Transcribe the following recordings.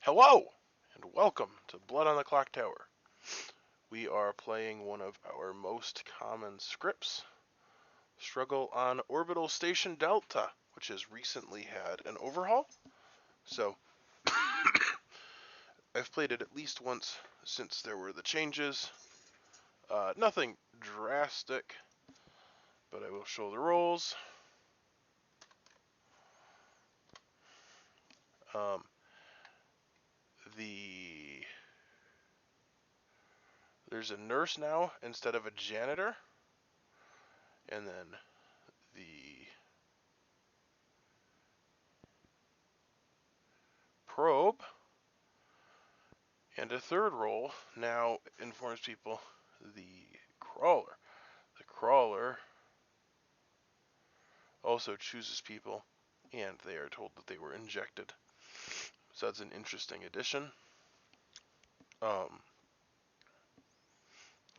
Hello, and welcome to Blood on the Clocktower. We are playing one of our most common scripts, Struggle on Orbital Station Delta, which has recently had an overhaul. So, I've played it at least once since there were the changes. Nothing drastic, but I will show the rolls. There's a nurse now instead of a janitor, and then the probe, and a third role now informs people the crawler. The crawler also chooses people, and they are told that they were injected. So that's an interesting addition.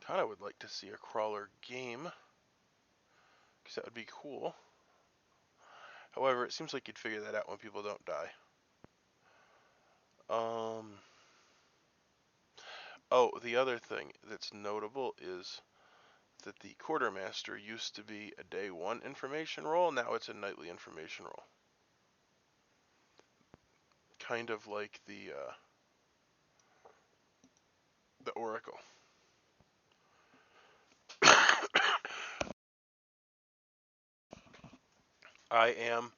Kind of would like to see a crawler game, because that would be cool. However, it seems like you'd figure that out when people don't die. Oh, the other thing that's notable is that the Quartermaster used to be a day one information role, now it's a nightly information role. Kind of like the Oracle. I am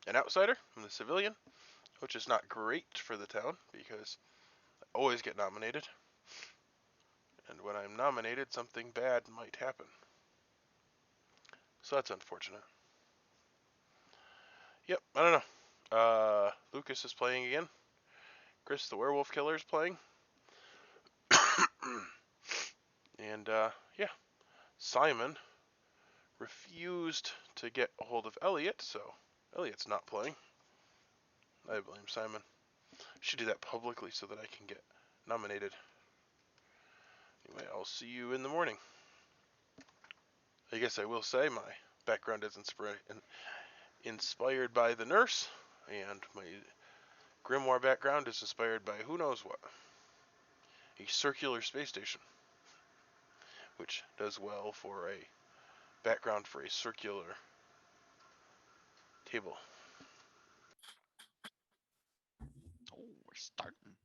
an outsider. I'm the civilian, which is not great for the town because I always get nominated. And when I'm nominated, something bad might happen. So that's unfortunate. Yep, I don't know. Lucas is playing again. Chris, the werewolf killer, is playing. And, yeah. Simon refused to get a hold of Elliot, so Elliot's not playing. I blame Simon. I should do that publicly so that I can get nominated. Anyway, I'll see you in the morning. I guess I will say my background is inspired by the nurse, and my grimoire background is inspired by who knows what. A circular space station, which does well for a background for a circular table. Oh, we're starting.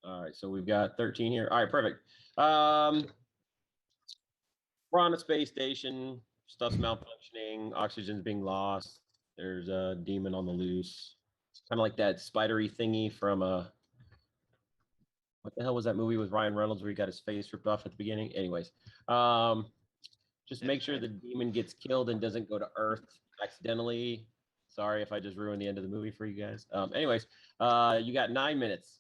All right, so we've got 13 here. All right, perfect. We're on a space station. Stuff's malfunctioning. Oxygen's being lost. There's a demon on the loose. It's kind of like that spidery thingy from what the hell was that movie with Ryan Reynolds where he got his face ripped off at the beginning? Anyways, just make sure the demon gets killed and doesn't go to Earth accidentally. Sorry if I just ruined the end of the movie for you guys. Anyways, you got 9 minutes.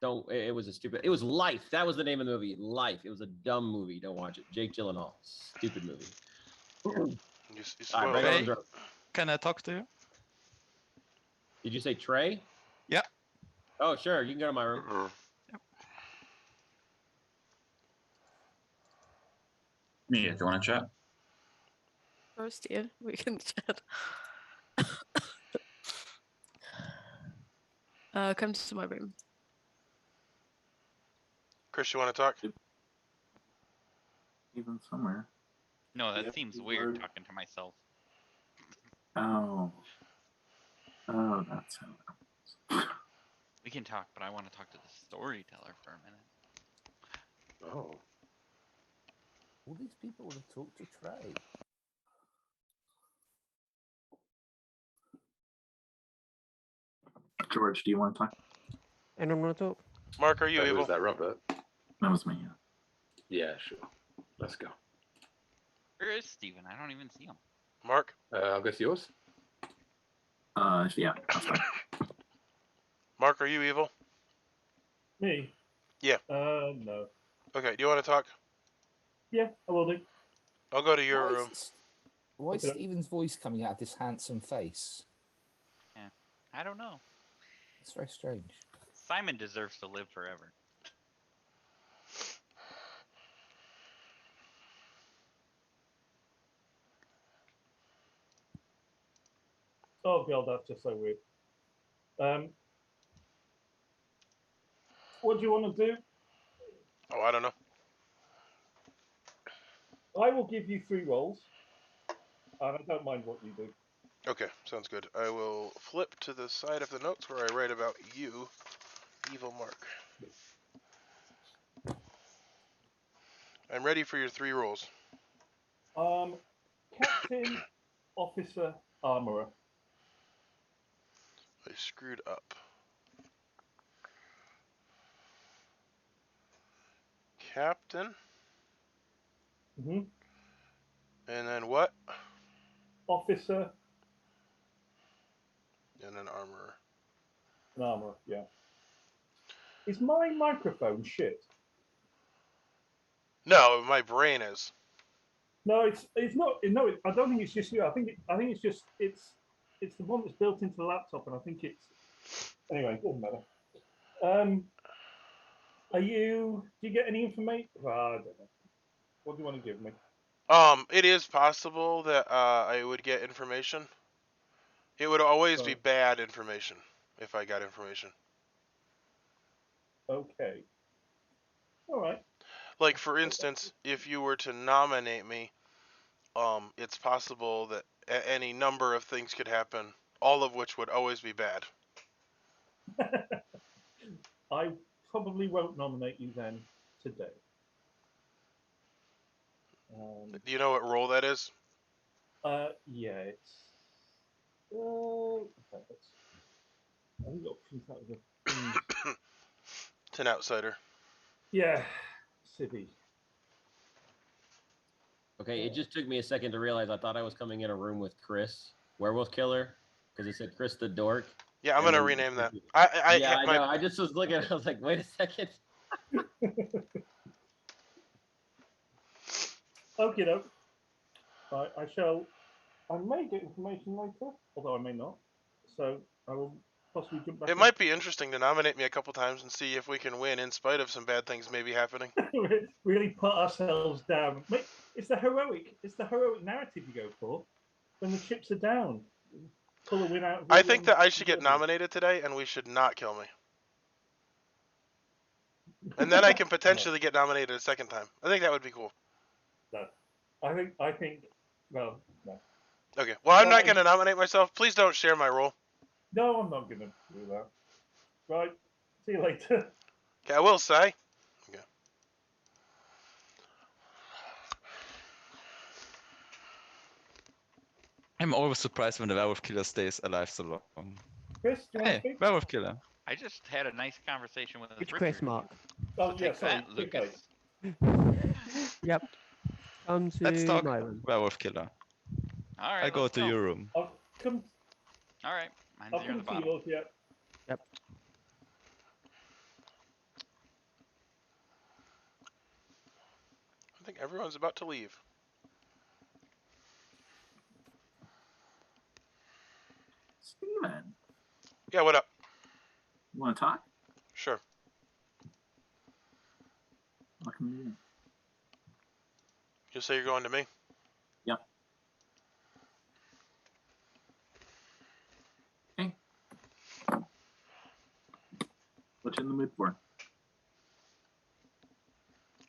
It was a stupid. It was Life. That was the name of the movie. Life. It was a dumb movie. Don't watch it. Jake Gyllenhaal. Stupid movie. You All right, Trey, can I talk to you? Did you say Trey? Yeah. Oh, sure. You can go to my room. Yep. Yeah, do you want to chat? First, yeah, we can chat. Come to my room. Chris, you want to talk? Even somewhere. No, that seems weird talking to myself. Oh, that's how. We can talk, but I want to talk to the storyteller for a minute. Oh. All these people want to talk to Trey. George, do you want to talk? Anyone want to talk? Mark, are you able? Was that Robert? That was me. Yeah, sure. Let's go. Where is Steven? I don't even see him. Mark? I'll guess yours. Yeah, that's fine. Mark, are you evil? Me? Yeah. No. Okay, do you want to talk? Yeah, I will do. I'll go to your room. Why is Okay. Stephen's voice coming out of this handsome face? Yeah, I don't know. It's very strange. Simon deserves to live forever. Oh god, that's just so weird. What do you want to do? Oh, I don't know. I will give you 3 rolls, and I don't mind what you do. Okay, sounds good. I will flip to the side of the notes where I write about you, Evil Mark. I'm ready for your 3 rolls. Captain, officer, armorer. I screwed up. Captain, Mm-hmm. and then what? Officer And then armorer. and armorer. Yeah. Is my microphone shit? No, my brain is. No, it's not. No, I don't think it's just you. I think it's just it's the one that's built into the laptop, and I think it's anyway. It doesn't matter. Do you get any information? I don't know. What do you want to give me? It is possible that I would get information. It would always be Right. bad information if I got information. Okay. All right. Like, for instance, if you were to nominate me, it's possible that any number of things could happen, all of which would always be bad. I probably won't nominate you then today. Do you know what role that is? Yeah, it's. Okay, I think I'll print out the thing. It's an outsider. Yeah, Civvy. Okay, it just took me a second to realize I thought I was coming in a room with Chris, Werewolf Killer, because it said Chris the Dork. Yeah, I'm And gonna then- rename that. Yeah, I know. I just was looking. I was like, wait a second. Okay, no. I may get information later, although I may not. So I will possibly jump back. It might be interesting to nominate me a couple times and see if we can win in spite of some bad things maybe happening. really put ourselves down. It's the heroic narrative you go for when the chips are down. Pull a win out. I think that I should get nominated today, and we should not kill me. And then I can potentially get nominated a second time. I think that would be cool. No, I think. Well, no. Okay. Well, I'm not gonna nominate myself. Please don't share my role. No, I'm not gonna do that. Right. See you later. Okay, I will say. Okay. I'm always surprised when the werewolf killer stays alive so long. Chris, do you want to Hey, speak? werewolf killer. I just had a nice conversation with Which Richard. Chris, Mark? Oh, So yeah, take sorry. that, Lucas. Yep. Come to Let's talk my room. werewolf killer. All right, I go let's to your room. I'll come. All right, mine's I'll near the come to bottom. yours. Yeah. Yep. I think everyone's about to leave. Steven, Yeah, what up? you want to talk? Sure. What can we do? You say you're going to me? Yep. Okay. What you in the mood for?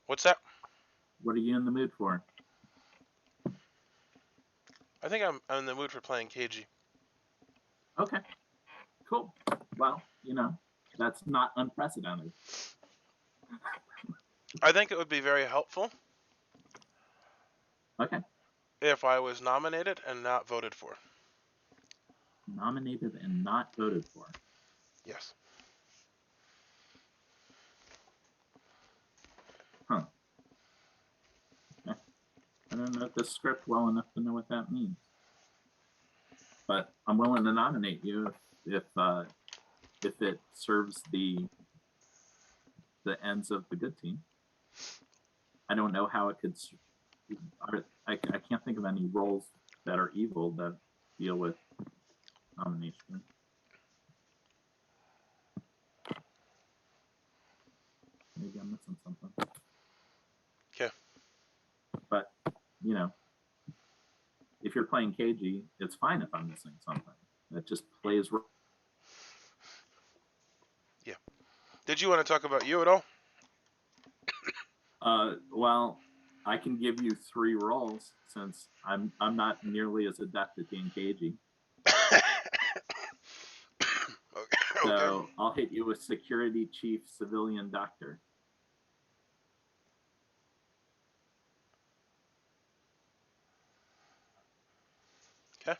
What's that? What are you in the mood for? I think I'm in the mood for playing KG. Okay. Cool. Well, that's not unprecedented. I think it would be very helpful Okay. if I was nominated and not voted for. Nominated and not voted for. Yes. Huh. Okay. I don't know the script well enough to know what that means. But I'm willing to nominate you if it serves the ends of the good team. I don't know how it could. I can't think of any roles that are evil that deal with nomination. Maybe I'm missing something. Okay. But if you're playing KG, it's fine if I'm missing something. It just plays. Did you want to talk about you at all? Well, I can give you 3 rolls since I'm not nearly as adept at being cagey. Okay. So I'll hit you with security chief, civilian doctor. Okay.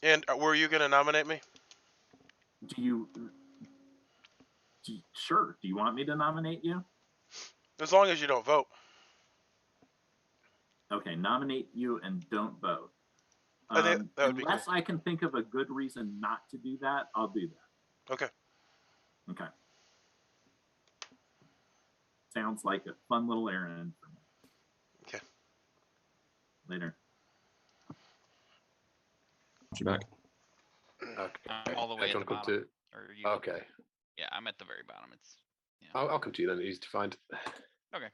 And were you going to nominate me? Sure. Do you want me to nominate you? As long as you don't vote. Okay, nominate you and don't vote. I think that would be Unless cool. I can think of a good reason not to do that, I'll do that. Okay. Okay. Sounds like a fun little errand for me. Okay. Later. You back? Okay. I'm all the way do at you the want to come bottom. Or you, to? Okay. Yeah, I'm at the very bottom. It's. Yeah. I'll come to you then. Easy to find. Okay.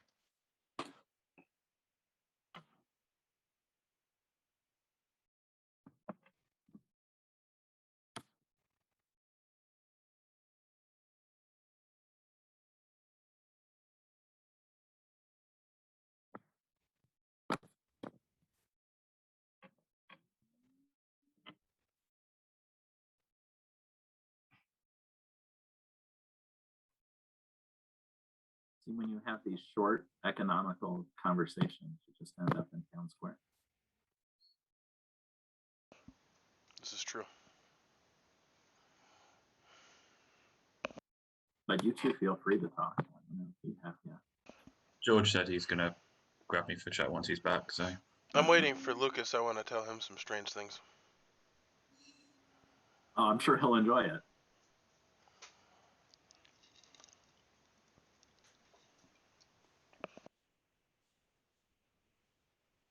See, when you have these short economical conversations, you just end up in town square. This is true. But you two feel free to talk. You know, if you have, yeah. George said he's gonna grab me for chat once he's back. So I'm waiting for Lucas. I want to tell him some strange things. Oh, I'm sure he'll enjoy it.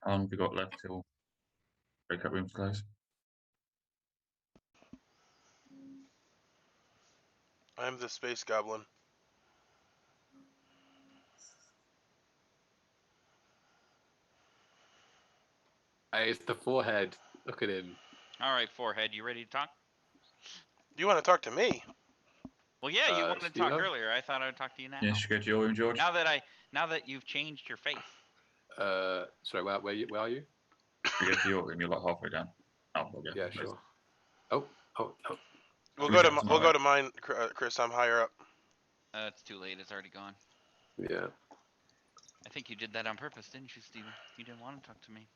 how long have we got left till breakout rooms close? I'm the space goblin. Hey, it's the forehead. Look at him. All right, forehead. You ready to talk? You want to talk to me? Well, yeah, you wanted to talk Steve? earlier. I thought I'd talk to you now. Yeah, should we go to your room, George? Now that you've changed your face. Sorry, where are you? We go to your room. You're like halfway down. Oh, okay. Yeah, sure. Oh. We'll We go got to tomorrow. mine, Chris. I'm higher up. It's too late. It's already gone. Yeah. I think you did that on purpose, didn't you, Steven? You didn't want to talk to me.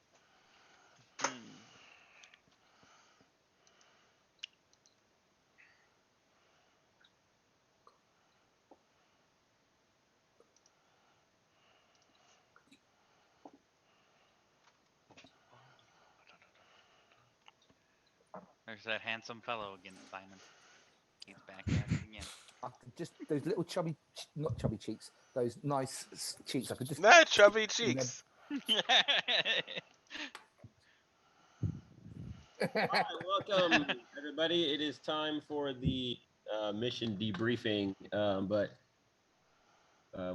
There's that handsome fellow again, Simon. He's back at it again. I could just those little chubby, not chubby cheeks, those nice cheeks. I could just. Nah, chubby cheeks. Hi, welcome everybody. It is time for the mission debriefing, but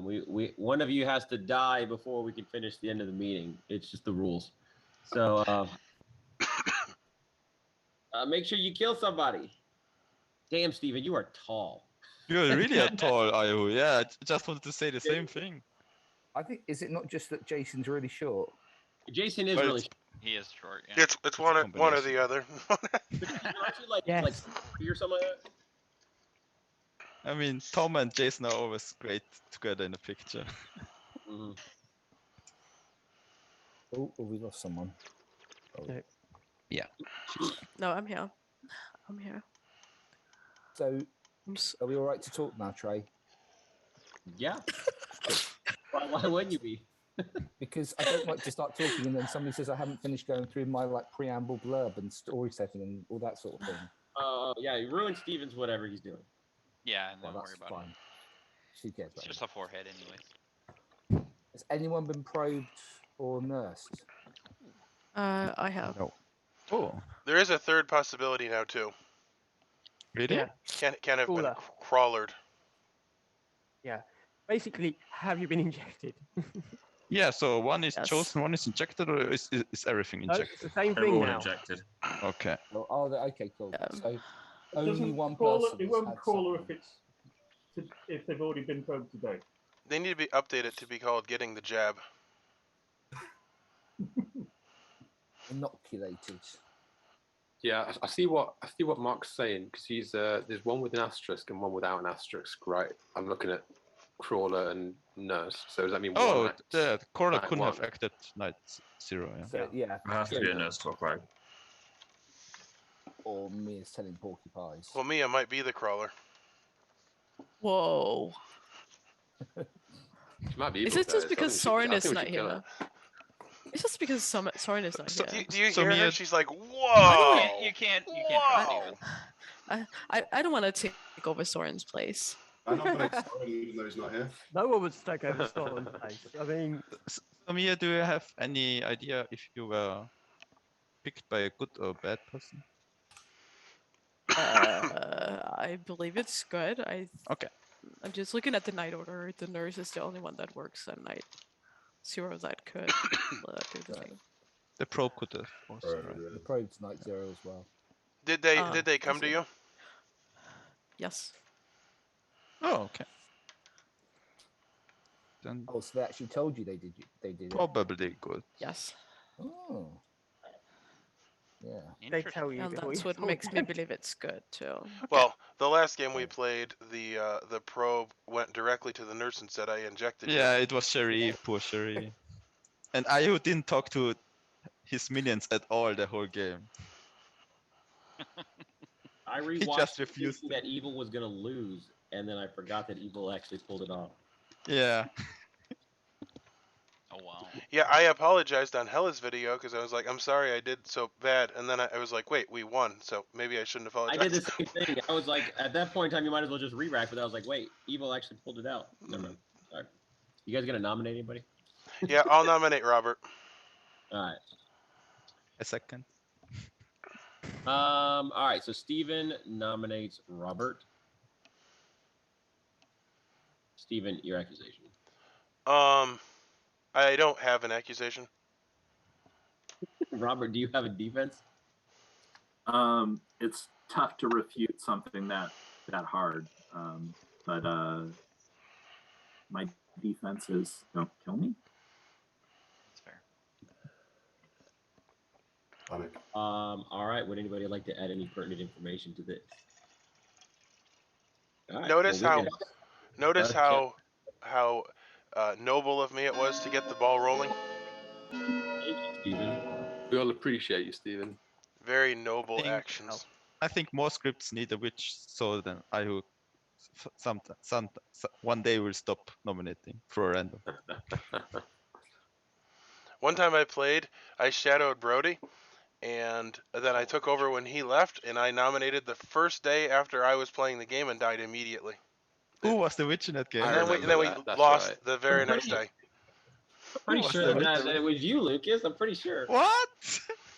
we one of you has to die before we can finish the end of the meeting. It's just the rules. So make sure you kill somebody. Damn, Steven, you are tall. You're really a tall IO. Yeah, I just wanted to say the same thing. I think is it not just that Jason's really short? Jason is But really. He is short. Yeah. It's one or the other. You're actually like Yes. like 3 or something like that. I mean, Tom and Jason are always great together in the picture. Mm-hmm. Oh, we lost someone. Oh. No. Yeah. No, I'm here. I'm here. So, are we all right to talk now, Trey? Yeah. Why wouldn't you be? Because I don't like to start talking and then somebody says I haven't finished going through my like preamble blurb and story setting and all that sort of thing. Yeah, you ruined Steven's whatever he's doing. Yeah, Well, don't worry that's about fine. it. She cares It's about just it. a forehead, anyways. Has anyone been probed or nursed? I have. No. Oh, There is a third possibility now too. really? Yeah. Can't have been Cooler. crawlered. Yeah. Basically, have you been injected? Yeah, so one is Yes. chosen, one is injected, or is everything No, injected? it's the same They're thing all now. injected. Okay. Oh, okay, cool. Yeah. So It only doesn't one crawl person. it has won't had crawl her if something. it's if they've already been probed today. They need to be updated to be called getting the jab. Inoculated. Yeah, I see what Mark's saying because he's there's one with an asterisk and one without an asterisk, right? I'm looking at Crawler and Nurse. So does that mean one? The Corner night couldn't one? have acted Night Zero. Yeah. So yeah, It has to be a nurse talk, right? Or me is telling porcupines. Well, Mia might be the crawler. Whoa. She might be Is evil, it just though, so I because think Soren I is think we not should kill here? her. It's just because Soren is not here. Do you So hear her? Mia- She's like, You whoa! can't. You can't trust Steven. I don't want to take over Soren's place. I nominate Soren even though he's not here. No one would take over Soren's place. I mean, So Mia, do you have any idea if you were picked by a good or bad person? I believe it's good. Okay. I'm just looking at the night order. The nurse is the only one that works at night. Zero that could do the thing. The pro could have also, right? The probe's Night Zero as well. Did they come to you? Yes. Oh, okay. Then Oh, so they actually told you they did. They did it. probably good. Yes. Oh. Yeah. they tell you. And before that's you what talk. makes me believe it's good too. Well, the last game we played, the probe went directly to the nurse and said I injected you. Yeah, it was Sherry, poor Sherry. And Ayu didn't talk to his minions at all the whole game. I He rewatched just thinking refused. that Evil was gonna lose, and then I forgot that Evil actually pulled it off. Yeah. Oh wow. Yeah, I apologized on Hella's video because I was like, I'm sorry I did so bad, and then I was like, wait, we won, so maybe I shouldn't I apologize. did the same thing. I was like, at that point in time, you might as well just re-rack, but I was like, wait, Evil actually pulled it out. Never mind. Sorry. You guys gonna nominate anybody? Yeah, I'll nominate Robert. All right. A second. All right. So Steven nominates Robert. Steven, your accusation. I don't have an accusation. Robert, do you have a defense? It's tough to refute something that hard. But my defense is don't kill me. That's fair. All right. Would anybody like to add any pertinent information to this? All right, Notice well, how notice how noble of me it was to get the ball rolling. Thank you, Steven. We all appreciate you, Steven. Very noble Think- actions. I think more scripts need a witch so then Ayu one day will stop nominating for a random. One time I played, I shadowed Brody, and then I took over when he left, and I nominated the first day after I was playing the game and died immediately. Who was the witch in that game? I And then remember we that, that's lost right. the very next day. Pretty was sure the that witch? it was you, Lucas. I'm pretty sure. What?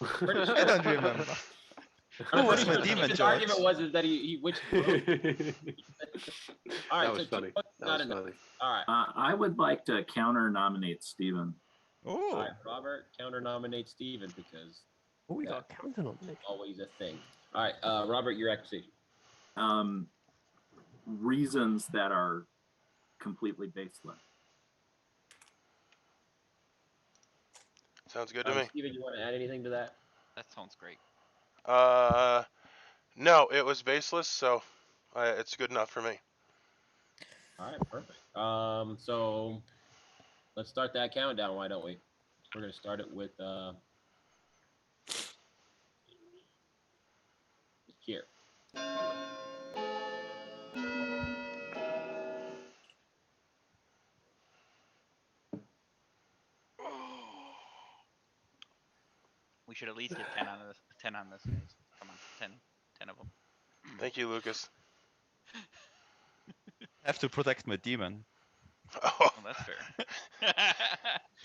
Pretty sure. I don't remember. I'm Who was pretty my sure demon His judge? argument was is that he witched. All right, That was so funny. two votes, That not was enough. funny. All right. I would like to counter nominate Steven. All Oh, right, Robert, counter nominate Steven because oh, we got a counter on it. always a thing. All right, Robert, your accusation. Reasons that are completely baseless. Sounds good to me. Steven, you want to add anything to that? That sounds great. No, it was baseless, so it's good enough for me. All right, perfect. So let's start that countdown. Why don't we? We're gonna start it with here. We should at least get 10 on this. 10 on this, guys. Come on, 10 of them. Thank you, Lucas. I have to protect my demon. Oh, Well, that's fair.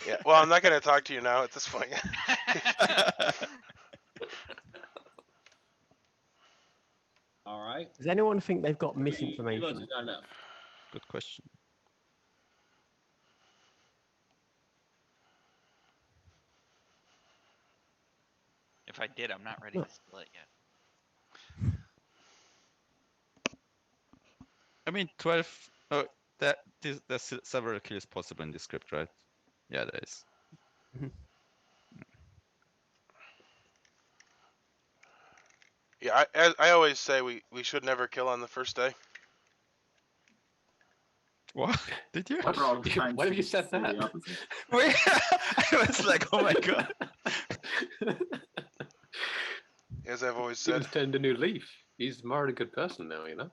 yeah. Well, I'm not gonna talk to you now at this point. All right. Does anyone think they've got Three votes misinformation? is not enough. Good question. If I did, I'm not ready to split yet. I mean, 12. There's several kills possible in the script, right? Yeah, there is. Yeah, I always say we should never kill on the first day. What? Did you? What? Why have you said that? Wait, I was like, oh my god. As I've always He said. was turned a new leaf. He's more a good person now, you know?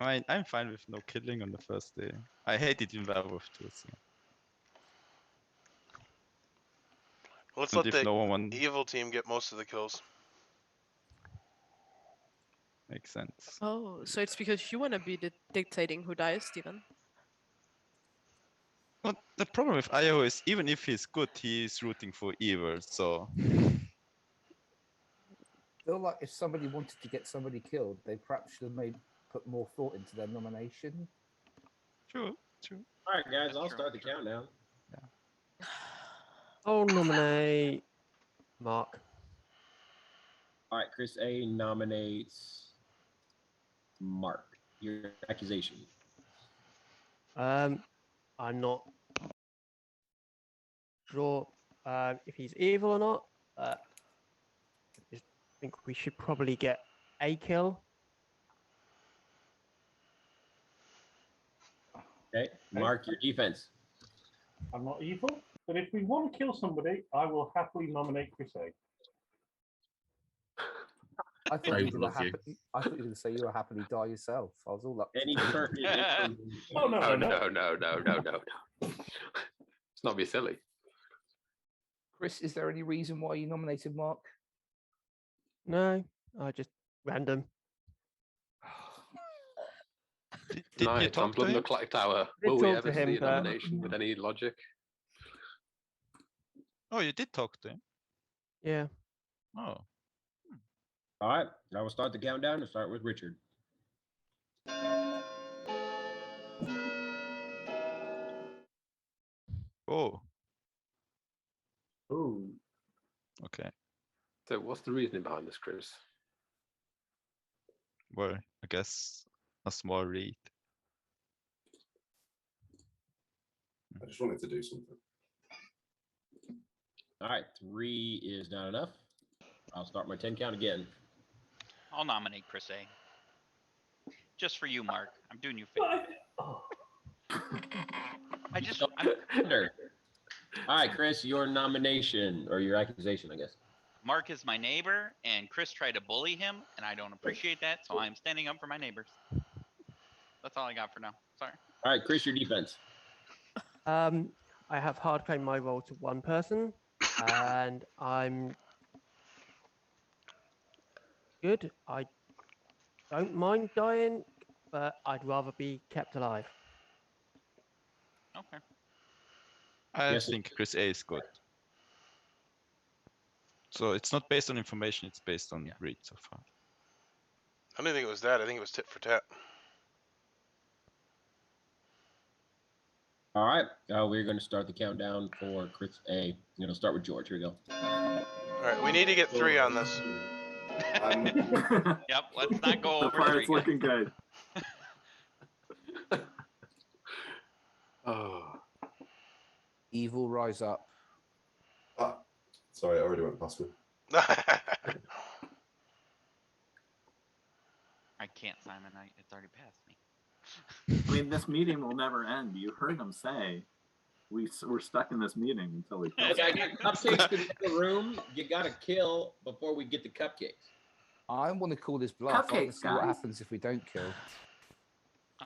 I'm fine with no killing on the first day. I hate it in Werewolf too. So. Let's And let if the no one evil team get most of the kills. makes sense. Oh, so it's because you want to be dictating who dies, Steven? Well, the problem with IO is even if he's good, he's rooting for evil. So. I feel like if somebody wanted to get somebody killed, they perhaps should have put more thought into their nomination. True. All right, guys, I'll start the countdown. Yeah. I'll nominate Mark. All right, Chris A nominates Mark. Your accusation. I'm not sure if he's evil or not. I just think we should probably get a kill. Okay, Mark, your defense. I'm not evil, but if we want to kill somebody, I will happily nominate Chris A. I thought you were going to say you were happily die yourself. I was all up. Any perfect Oh no. Let's not be silly. Chris, is there any reason why you nominated Mark? No, I just random. Did you Tonight, talk on to Blood in him? the Clocktower, Did will we talk ever to him, see a but- nomination with any logic? Oh, you did talk to him. Yeah. Oh. All right, I will start the countdown and start with Richard. Oh. Ooh. Okay. So, what's the reasoning behind this, Chris? Well, I guess a small read. I just wanted to do something. All right, 3 is not enough. I'll start my 10 count again. I'll nominate Chris A. Just for you, Mark. I'm doing you a favor. All right, Chris, your nomination or your accusation, I guess. Mark is my neighbor, and Chris tried to bully him, and I don't appreciate that, so I'm standing up for my neighbors. That's all I got for now. Sorry. All right, Chris, your defense. I have hard claimed my role to one person, and I'm good. I don't mind dying, but I'd rather be kept alive. Okay. I think Chris A is good. So it's not based on information, it's based on read so far. I didn't think it was that. I think it was tit for tat. All right, we're going to start the countdown for Chris A. It'll start with George. Here we go. All right, we need to get 3 on this. Yep, let's not go The over fire's 3. looking good. Oh. Evil rise up. Ah, sorry, I already went past me. I can't, Simon. It's already past me. I mean, this meeting will never end. You heard him say we're stuck in this meeting until we kill. Look, I got cupcakes in the room. You got to kill before we get the cupcakes. I want to call this bluff. I want to Cupcakes, see what guys. happens if we don't kill.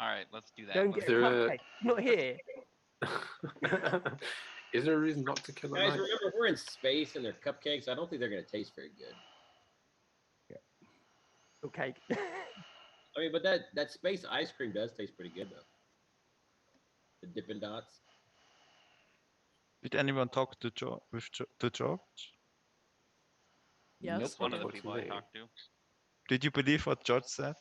All right, let's do that. Don't get a cupcake. Not here. Is there a reason not to kill Guys, at night? remember, we're in space and they're cupcakes. I don't think they're going to taste very good. Okay. I mean, but that space ice cream does taste pretty good, though. The Dippin' Dots. Did anyone talk to George? To George? Yes. That's one of the people I talked to. Did you believe what George said?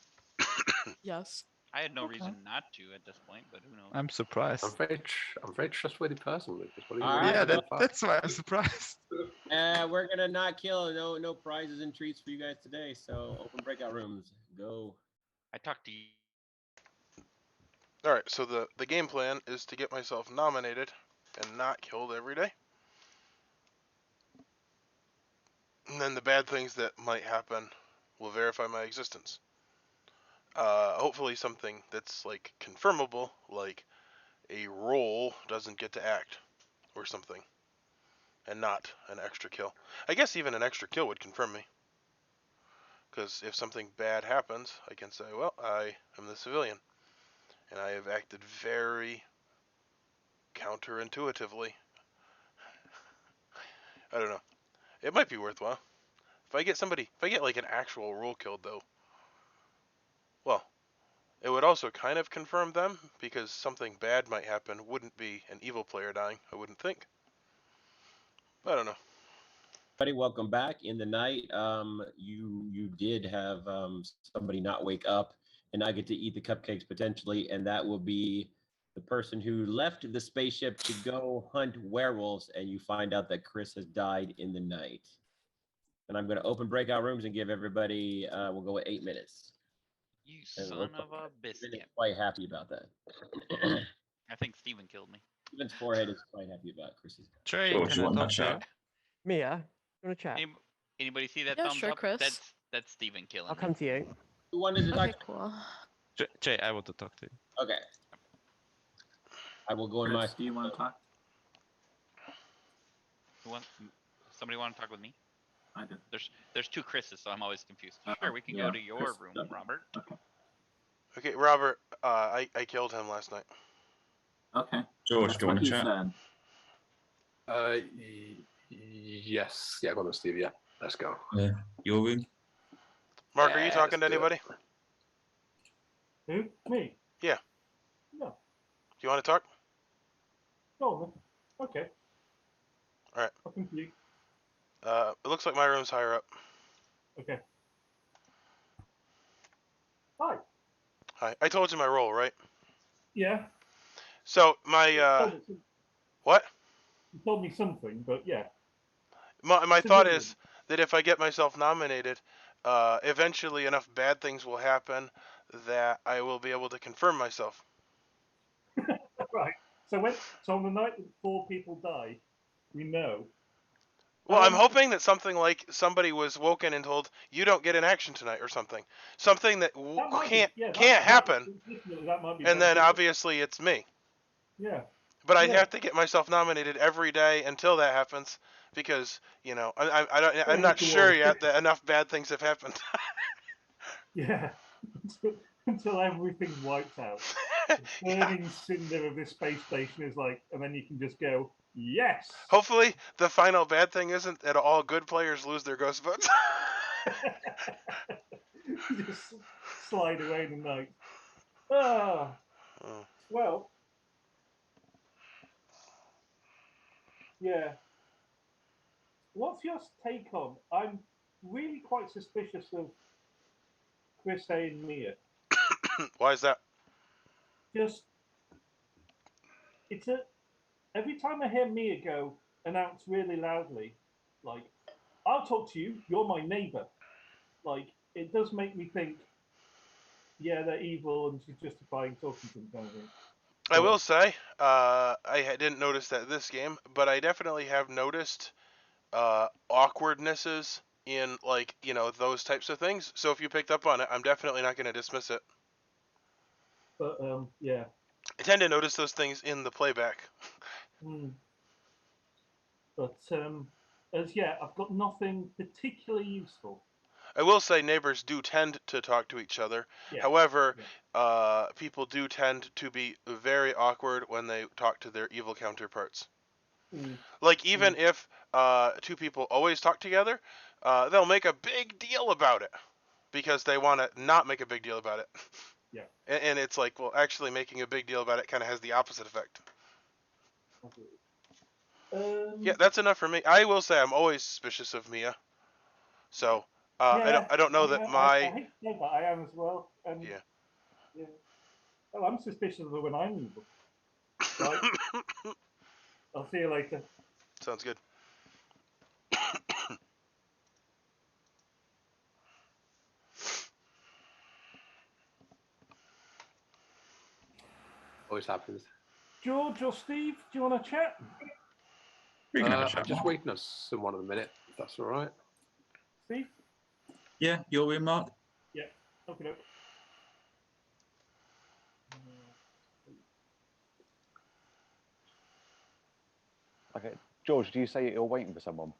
Yes. I had no reason not to at this point, but who knows? I'm surprised. I'm very trustworthy person, Lucas. What All right, Yeah, well, that's why I'm surprised. we're gonna not kill. No prizes and treats for you guys today. So open breakout rooms. Go. I talked to you. All right, so the game plan is to get myself nominated and not killed every day. And then the bad things that might happen will verify my existence. Hopefully something that's like confirmable, like a roll doesn't get to act or something, and not an extra kill. I guess even an extra kill would confirm me. Because if something bad happens, I can say, well, I am the civilian. And I have acted very counterintuitively. I don't know. It might be worthwhile. If I get like an actual rule killed though, well, it would also kind of confirm them because something bad might happen. Wouldn't be an evil player dying, I wouldn't think. I don't know. Everybody, welcome back. In the night, you did have somebody not wake up, and I get to eat the cupcakes potentially, and that will be the person who left the spaceship to go hunt werewolves, and you find out that Chris has died in the night. And I'm going to open breakout rooms and give everybody, we'll go with 8 minutes. You And son of a biscuit. quite happy about that. I think Steven killed me. Steven's forehead is quite happy about Chris's. Trey, George, can you I want talk that to you? chat? Mia, you want to chat? Anybody see that Yeah, thumbs sure, up? Chris. That's Steven killing I'll me. come to you. Who wanted to talk? Okay, cool. Jay, I want to talk to you. Okay. I will go in my. Chris, do you want to talk? Somebody want to talk with me? I do. There's two Chris's, so I'm always confused. Uh-oh, Sure, we can yeah, go to your Chris, room, okay. Robert. Okay. Okay, Robert, I killed him last night. Okay. George, That's do you want what to he chat? said. Yes. Yeah, go on, Steve. Yeah, let's go. Yeah. Your room? Mark, Yeah, are you talking to let's do it. anybody? Who? Me? Yeah. No. Do you want to talk? No. Okay. All right. I'll come to you. It looks like my room's higher up. Okay. Hi. Hi. I told you my role, right? Yeah. So my what? You told me something, but yeah. My It's a thought good is that if I get myself nominated, eventually enough bad things will happen that I will be able to confirm myself. Right. So on the night that 4 people die, we know. Well, I'm hoping that something like somebody was woken and told you don't get an action tonight or something. Something that can't happen. That might be And then beneficial. obviously it's me. Yeah. But I'd Yeah. have to get myself nominated every day until that happens, because I'm not sure yet that enough bad things have happened. Yeah. Until everything's wiped out. The burning cinder of this space station is like, and then you can just go, yes. Hopefully, the final bad thing isn't that all good players lose their ghost votes. Just slide away in the night. Ah. Oh. Well. Yeah. What's your take on? I'm really quite suspicious of Chris A and Mia. Why is that? Just every time I hear Mia go announce really loudly, like, I'll talk to you, you're my neighbor. Like, it does make me think, yeah, they're evil and she's justifying talking to them kind of thing. I will say, I didn't notice that this game, but I definitely have noticed awkwardnesses in, like, those types of things. So if you picked up on it, I'm definitely not going to dismiss it. But, yeah. I tend to notice those things in the playback. But, I've got nothing particularly useful. I will say neighbors do tend to talk to each other. Yeah. However, people do tend to be very awkward when they talk to their evil counterparts. Like, even if 2 people always talk together, they'll make a big deal about it because they want to not make a big deal about it. Yeah. And it's like, well, actually making a big deal about it kind of has the opposite effect. Yeah, that's enough for me. I will say I'm always suspicious of Mia. So, I don't know that I hate to say that I am as well. And yeah. Well, I'm suspicious of her when I'm evil. Right? I'll see you later. Sounds good. Always happens. George or Steve, do you want to chat? We can have a chat. I'm just waiting on someone at the minute, if that's all right. Steve? Yeah, you're in, Mark. Yeah. Okay. Okay, George, do you say you're waiting for someone?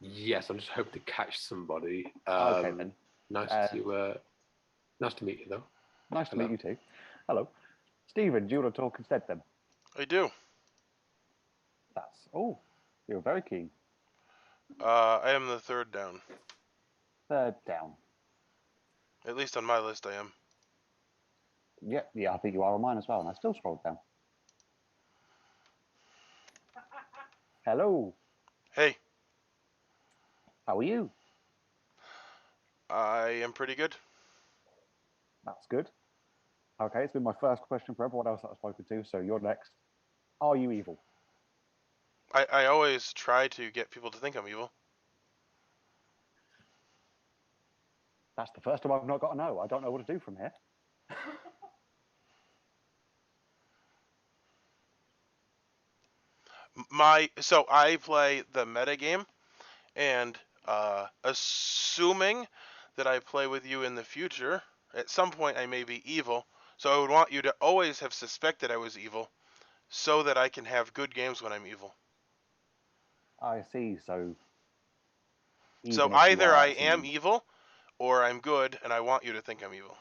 Yes, I'm just hoping to catch somebody. Okay then. Nice to meet you, though. Nice to meet you too. Hello, Stephen. Do you want to talk instead then? I do. You're very keen. I am the third down. Third down. At least on my list, I am. Yeah, I think you are on mine as well, and I still scrolled down. Hello. Hey. How are you? I am pretty good. That's good. Okay, it's been my first question for everyone else that I've spoken to, so you're next. Are you evil? I always try to get people to think I'm evil. That's the first time I've not got a no. I don't know what to do from here. So I play the meta game, and assuming that I play with you in the future, at some point I may be evil. So I would want you to always have suspected I was evil, so that I can have good games when I'm evil. I see. So either I am evil, or I'm good, and I want you to think I'm evil.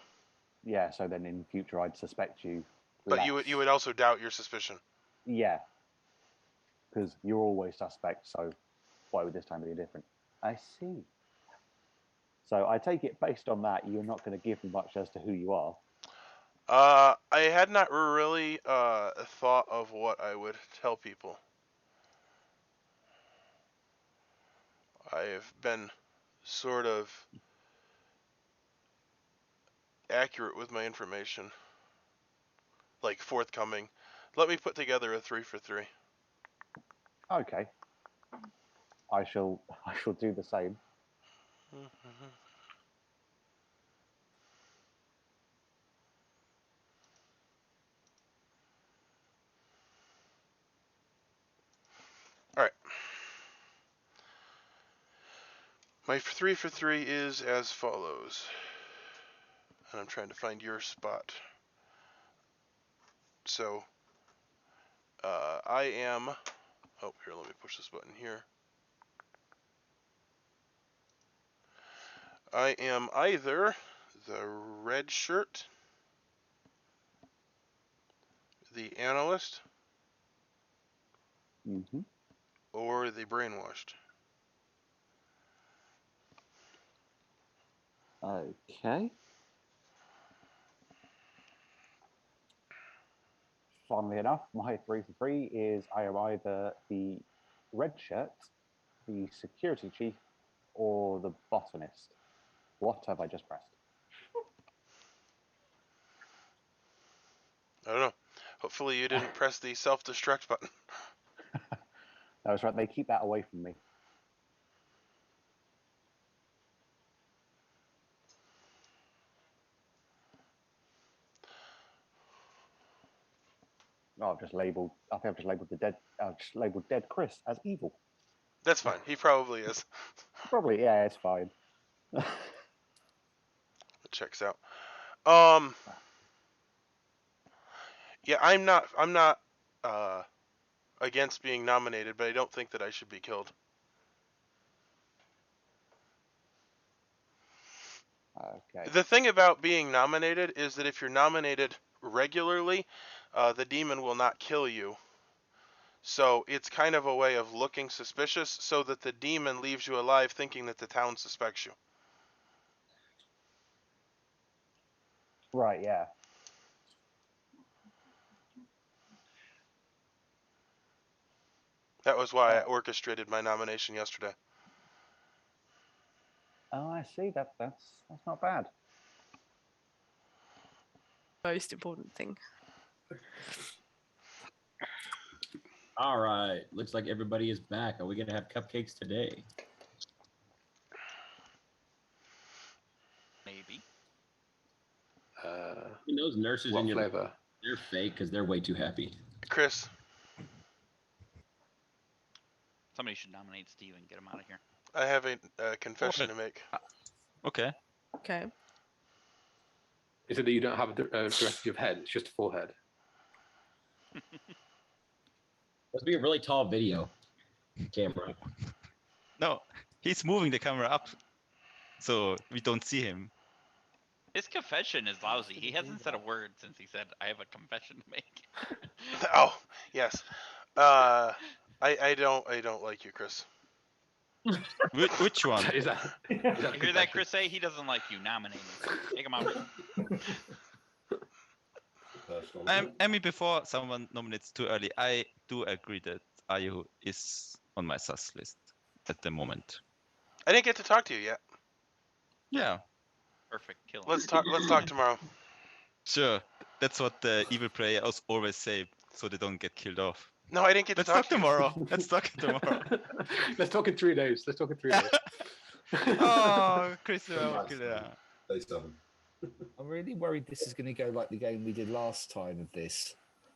Yeah. So then in future I'd suspect you. But you would also doubt your suspicion. Yeah. Because you're always suspect. So why would this time be different? I see. So I take it based on that, you're not going to give me much as to who you are. I had not really thought of what I would tell people. I have been sort of accurate with my information, like forthcoming. Let me put together a 3 for 3. Okay. I shall do the same. All right. My 3 for 3 is as follows. And I'm trying to find your spot. So, I am... Oh, here, let me push this button here. I am either the Redshirt, the Analyst, or the Brainwashed. Okay. Funnily enough, my 3 for 3 is I am either the Redshirt, the Security Chief, or the Botanist. What have I just pressed? I don't know. Hopefully you didn't press the self-destruct button. That was right. They keep that away from me. Oh, I've just labeled. I think I've just labeled the dead. I've just labeled dead Chris as evil. That's fine. He probably is. Probably, yeah. It's fine. It checks out. Yeah, I'm not against being nominated, but I don't think that I should be killed. Okay. The thing about being nominated is that if you're nominated regularly, the demon will not kill you. So it's kind of a way of looking suspicious so that the demon leaves you alive thinking that the town suspects you. Right, yeah. That was why I orchestrated my nomination yesterday. Oh, I see. That's not bad. Most important thing. All right. Looks like everybody is back. Are we gonna have cupcakes today? Maybe. Those nurses what in your flavor? They're fake because they're way too happy. Chris. Somebody should nominate Steve and get him out of here. I have a confession to make. Okay. Okay. Is it that you don't have the rest of your head? It's just a full head. Must be a really tall video camera. No, he's moving the camera up, so we don't see him. His confession is lousy. He hasn't said a word since he said, "I have a confession to make." Oh yes. I don't like you, Chris. Which one? Is that You hear that, Chris? Say he doesn't like you. Nominate him. Take him out. I mean, before someone nominates too early, I do agree that Ayu is on my sus list at the moment. I didn't get to talk to you yet. Yeah. Perfect. Kill him. Let's talk tomorrow. Sure. That's what the evil players always say, so they don't get killed off. No, I didn't get to Let's talk talk tomorrow. Let's talk tomorrow. Let's talk in 3 days. Let's talk in 3 days. Oh, Chris, yeah. I'm really worried this is going to go like the game we did last time of this,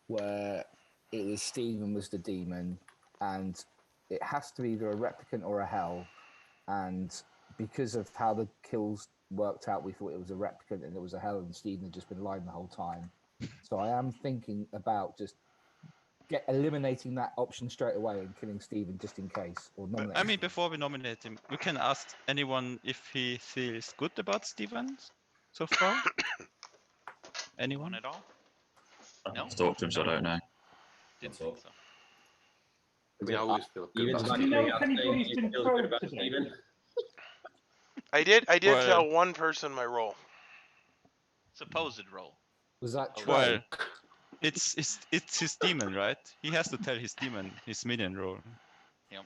where it was Stephen was the demon, and it has to be either a replicant or a hell. And because of how the kills worked out, we thought it was a replicant and it was a hell, and Stephen had just been lying the whole time. So I am thinking about just eliminating that option straight away and killing Stephen just in case. Or nominating. I mean, before we nominate him, we can ask anyone if he feels good about Stephen so far. Anyone at all? I haven't talked to him, so I don't know. Didn't think so. I mean, I always feel good Steven's about not Do you Steve. know if anybody's been feels good probed about today? Steven. I did Well- tell one person my role. Supposed role. Was that true? Well, it's his demon, right? He has to tell his demon his minion role. Yep.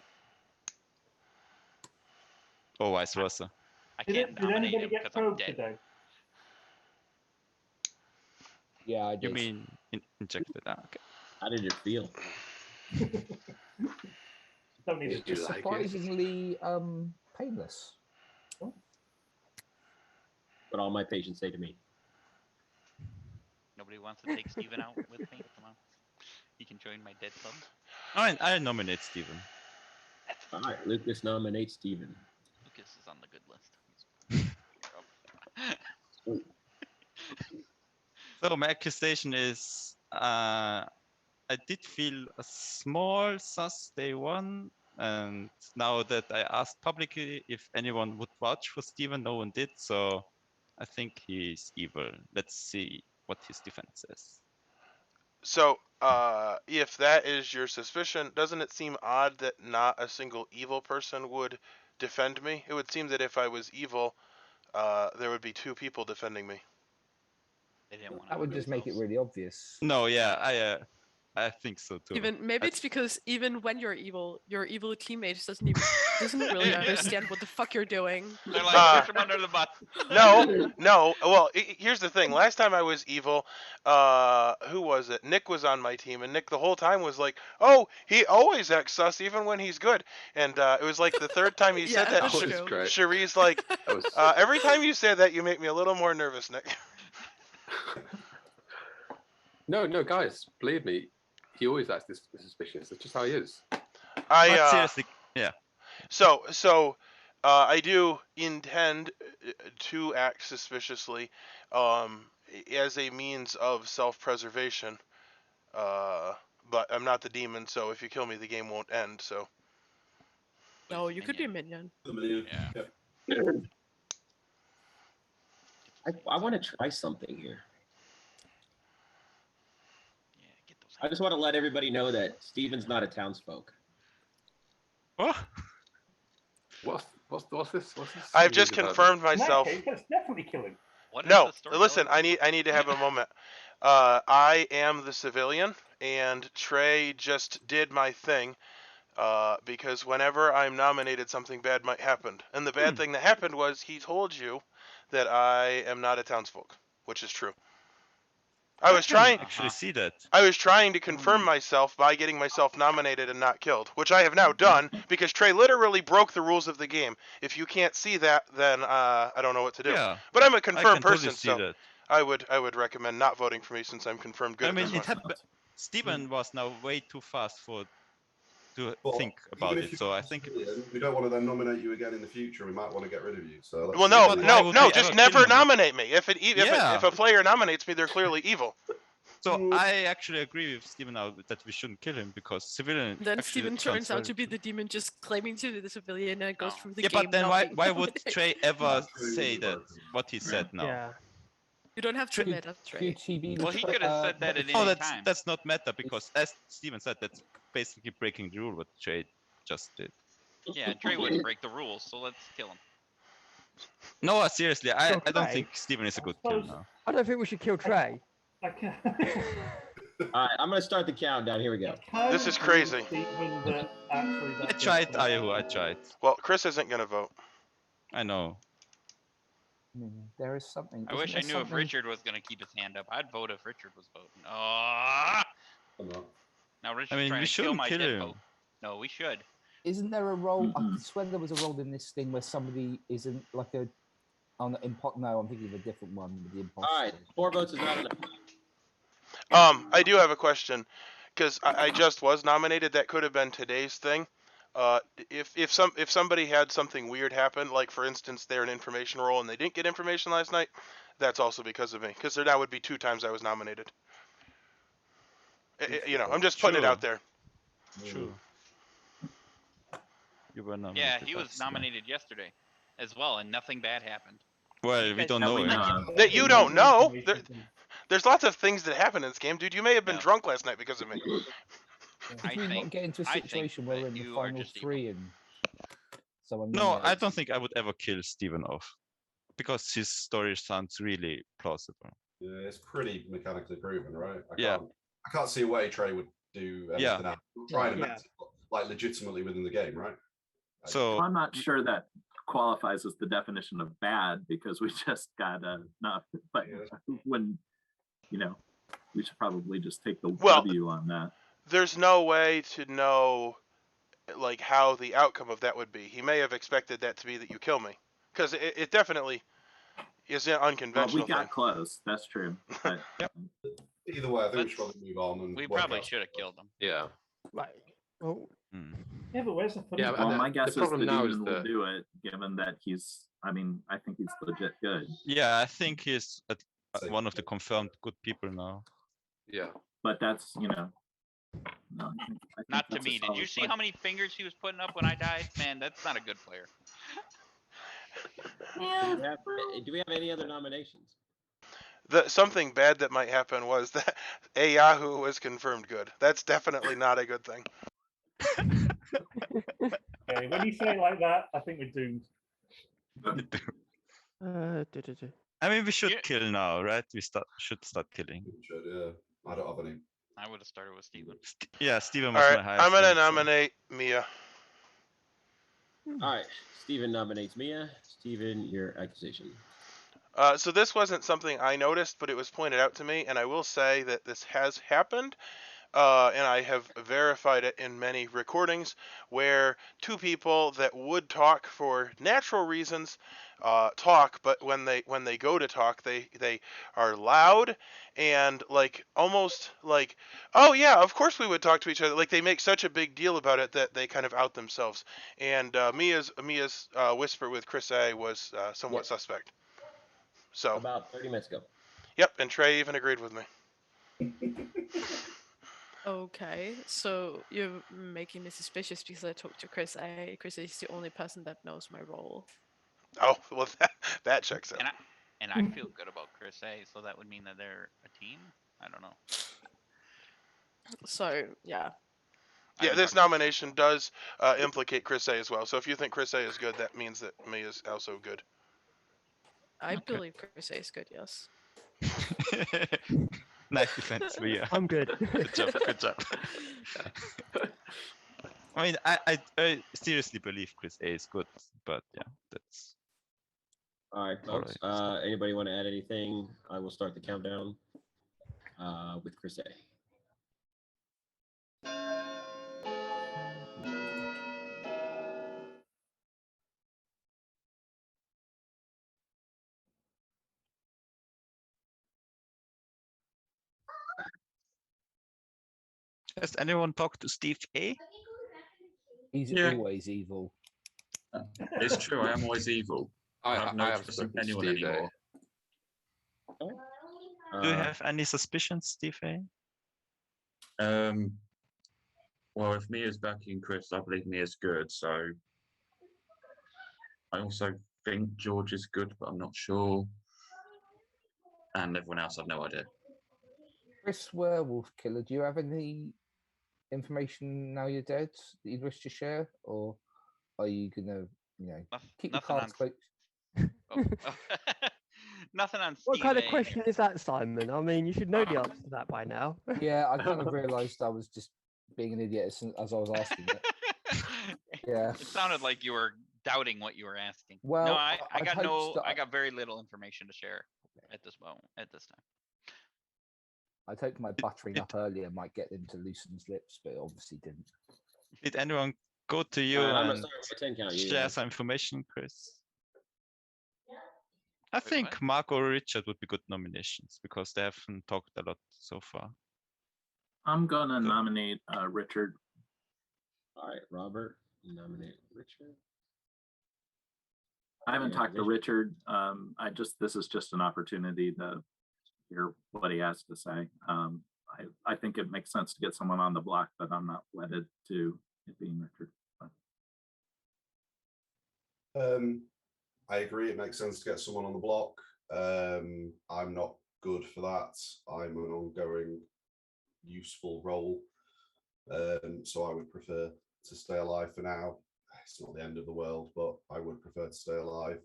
Or vice versa. I Did can't anybody nominate him get because I'm probed dead. today? Yeah, I did. You mean injected? Okay. How did it feel? Don't need Did to you It's like it? surprisingly painless. What all my patients say to me. Nobody wants to take Steven out with me. Come on. He can join my dead club. I nominate Steven. All right, Lucas nominates Steven. Lucas is on the good list. So my accusation is I did feel a small sus day one, and now that I asked publicly if anyone would vouch for Steven, no one did, so I think he's evil. Let's see what his defense is. So, if that is your suspicion, doesn't it seem odd that not a single evil person would defend me? It would seem that if I was evil, there would be 2 people defending me. They didn't want That would just make it really obvious. No, yeah, I think so too. Even maybe it's because even when you're evil, your evil teammates doesn't really understand what the fuck you're doing. They're like, push him under the bus. No. Well, here's the thing. Last time I was evil, who was it? Nick was on my team, and Nick the whole time was like, "Oh, he always acts sus even when he's good." And it was like the 3rd time he said that. that's true. Great. Cherie's like, every time you say that, you make me a little more nervous, Nick. No, guys, believe me, he always acts this suspicious. That's just how he is. But seriously, yeah. So, I do intend to act suspiciously, as a means of self-preservation. But I'm not the demon, so if you kill me, the game won't end. So. No, you could be a minion. Yeah. I want to try something here. Yeah, get those. I just want to let everybody know that Steven's not a townsfolk. What? What's this? I've just confirmed In that myself. case, let's definitely kill him. What is No, the story listen, telling? I need to have a moment. I am the civilian, and Trey just did my thing, because whenever I'm nominated, something bad might happen. And the bad thing that happened was he told you that I am not a townsfolk, which is true. I was trying actually see that. I was trying to confirm myself by getting myself nominated and not killed, which I have now done because Trey literally broke the rules of the game. If you can't see that, then I don't know what to do. Yeah. But I'm a I confirmed can totally person, see so that. I would recommend not voting for me since I'm confirmed good I at mean, this it one. happened. Stephen was now way too fast to But think about even it. if So you're I think it civilian, was. we don't want to then nominate you again in the future. We might want to get rid of you. So let's Well, see no, what why no, would no, we just ever never kill him? nominate me. If Yeah. a player nominates me, they're clearly evil. So I actually agree with Stephen now that we shouldn't kill him because civilian. Then actually Steven sounds turns out very to be true. the demon just claiming to be the civilian and goes through the Yeah, game but then not why being would nominated. Trey ever Trey say would that vote. what he said now? Yeah. You don't have to meta, Trey. Well, he could have said that at Oh, any that's time. that's not meta because as Steven said, that's basically breaking the rule what Trey just did. Yeah, Trey wouldn't break the rules, so let's kill him. No, seriously, I Kill don't Trey? think Steven is a good kill suppose- now. I don't think we should kill Trey. I can. All right, I'm going to start the countdown. Here we go. This is crazy. I tried, Ayahu, I tried. Well, Chris isn't gonna vote. I know. There is something. I wish I knew if Richard was going to keep his hand up. I'd vote if Richard was voting. Oh! I'm not. Now Richard's I mean, trying we to kill shouldn't my kill dead him. vote. No, we should. Isn't there a role? I swear there was a role in this thing where somebody isn't like a. On the no, I'm thinking of a different one with the imposter. All right, 4 votes is not enough. I do have a question, because I just was nominated. That could have been today's thing. If somebody had something weird happen, like for instance they're an information role and they didn't get information last night, that's also because of me. Because there now would be 2 times I was nominated. You know, I'm just putting it out there. True. You were nominated. Yeah, he was that's- nominated yesterday as well, and nothing bad happened. Well, we don't know it. That you don't know. There's lots of things that happen in this game, dude. You may have been No. drunk last night because of me. I If we not think- get into a I think situation where that we're in the you are final just evil. 3 and someone. No, I nominates don't you. think I would ever kill Stephen off because his story sounds really plausible. Yeah, it's pretty mechanically proven, right? Yeah. I can't see a way Trey would do anything Yeah. else. Try and Yeah. mess it, like legitimately within the game, right? So I'm not sure that qualifies as the definition of bad because we just got enough. But when, you know, we should probably just take the Well, W on that. There's no way to know, like, how the outcome of that would be. He may have expected that to be that you kill me, because it definitely is an Well, unconventional we got thing. close. That's true. But, Either way, I think we Let's- should probably move on. And We work probably out- should have killed him. Yeah. Like, oh, Yeah, but where's the funny Yeah, part? well, my the guess is the problem now is demon will that- do it, given that he's. I mean, I think he's legit good. yeah, I think he's one of the confirmed good people now. Yeah. But that's no. I think Not to that's a me. Did solid you see point. how many fingers he was putting up when I died? Man, that's not a good player. Do we have any other nominations? Something bad that might happen was that a Yahoo was confirmed good. That's definitely not a good thing. Okay, when you say it like that, I think we're doomed. I mean, we should kill now, right? We should start killing. Should, yeah. I don't have any. I would have started with Steven. Yeah, Steven All was right, my highest. I'm gonna rank, so- nominate Mia. All right, Steven nominates Mia. Steven, your accusation. So this wasn't something I noticed, but it was pointed out to me, and I will say that this has happened, and I have verified it in many recordings where 2 people that would talk for natural reasons talk, but when they go to talk, they are loud and like almost like, oh yeah, of course we would talk to each other. Like they make such a big deal about it that they kind of out themselves. And Mia's whisper with Chris A was somewhat suspect. So about 30 minutes ago. Yep, and Trey even agreed with me. Okay, so you're making me suspicious because I talked to Chris A. Chris A is the only person that knows my role. Oh, well, that checks out. And I feel good about Chris A, so that would mean that they're a team? I don't know. So, yeah. Yeah, this nomination does implicate Chris A as well. So if you think Chris A is good, that means that me is also good. I believe Chris A is good, yes. Nice defense, Mia. I'm good. Good job. Good job. I mean, I seriously believe Chris A is good, but yeah, that's. All right, folks. Anybody want to add anything? I will start the countdown with Chris A. Has anyone talked to Steve A? He's Yeah. always evil. It's true. I am always evil. I have no I have trust in spoken to anyone Steve A. anymore. Do you have any suspicions, Steve A? Well, if Mia's backing Chris, I believe Mia's good. So I also think George is good, but I'm not sure. And everyone else, I've no idea. Chris Werewolf Killer, do you have any information now you're dead that you'd wish to share? Or are you going to, keep your Nothing cards close? Oh. Nothing on Steve What kind of A. question is that, Simon? I mean, you should know the answer to that by now. Yeah, I kind of realised I was just being an idiot as I was asking it. Yeah. It sounded like you were doubting what you were asking. Well, no, I I'd got hoped that I got very little information to share at this moment, at this time. I'd hoped my buttering up earlier might get them to loosen his lips, but it obviously didn't. Did anyone go to you Alright, I'm gonna and start with 10 count. You share guys. some information, Chris? I Wait, think what? Mark or Richard would be good nominations because they haven't talked a lot so far. I'm gonna nominate Richard. All right, Robert, nominate Richard. I haven't Yeah, talked to Richard. This is just an opportunity to hear what he has to say. I think it makes sense to get someone on the block, but I'm not wedded to it being Richard. I agree. It makes sense to get someone on the block. I'm not good for that. I'm an ongoing, useful role. So I would prefer to stay alive for now. It's not the end of the world, but I would prefer to stay alive.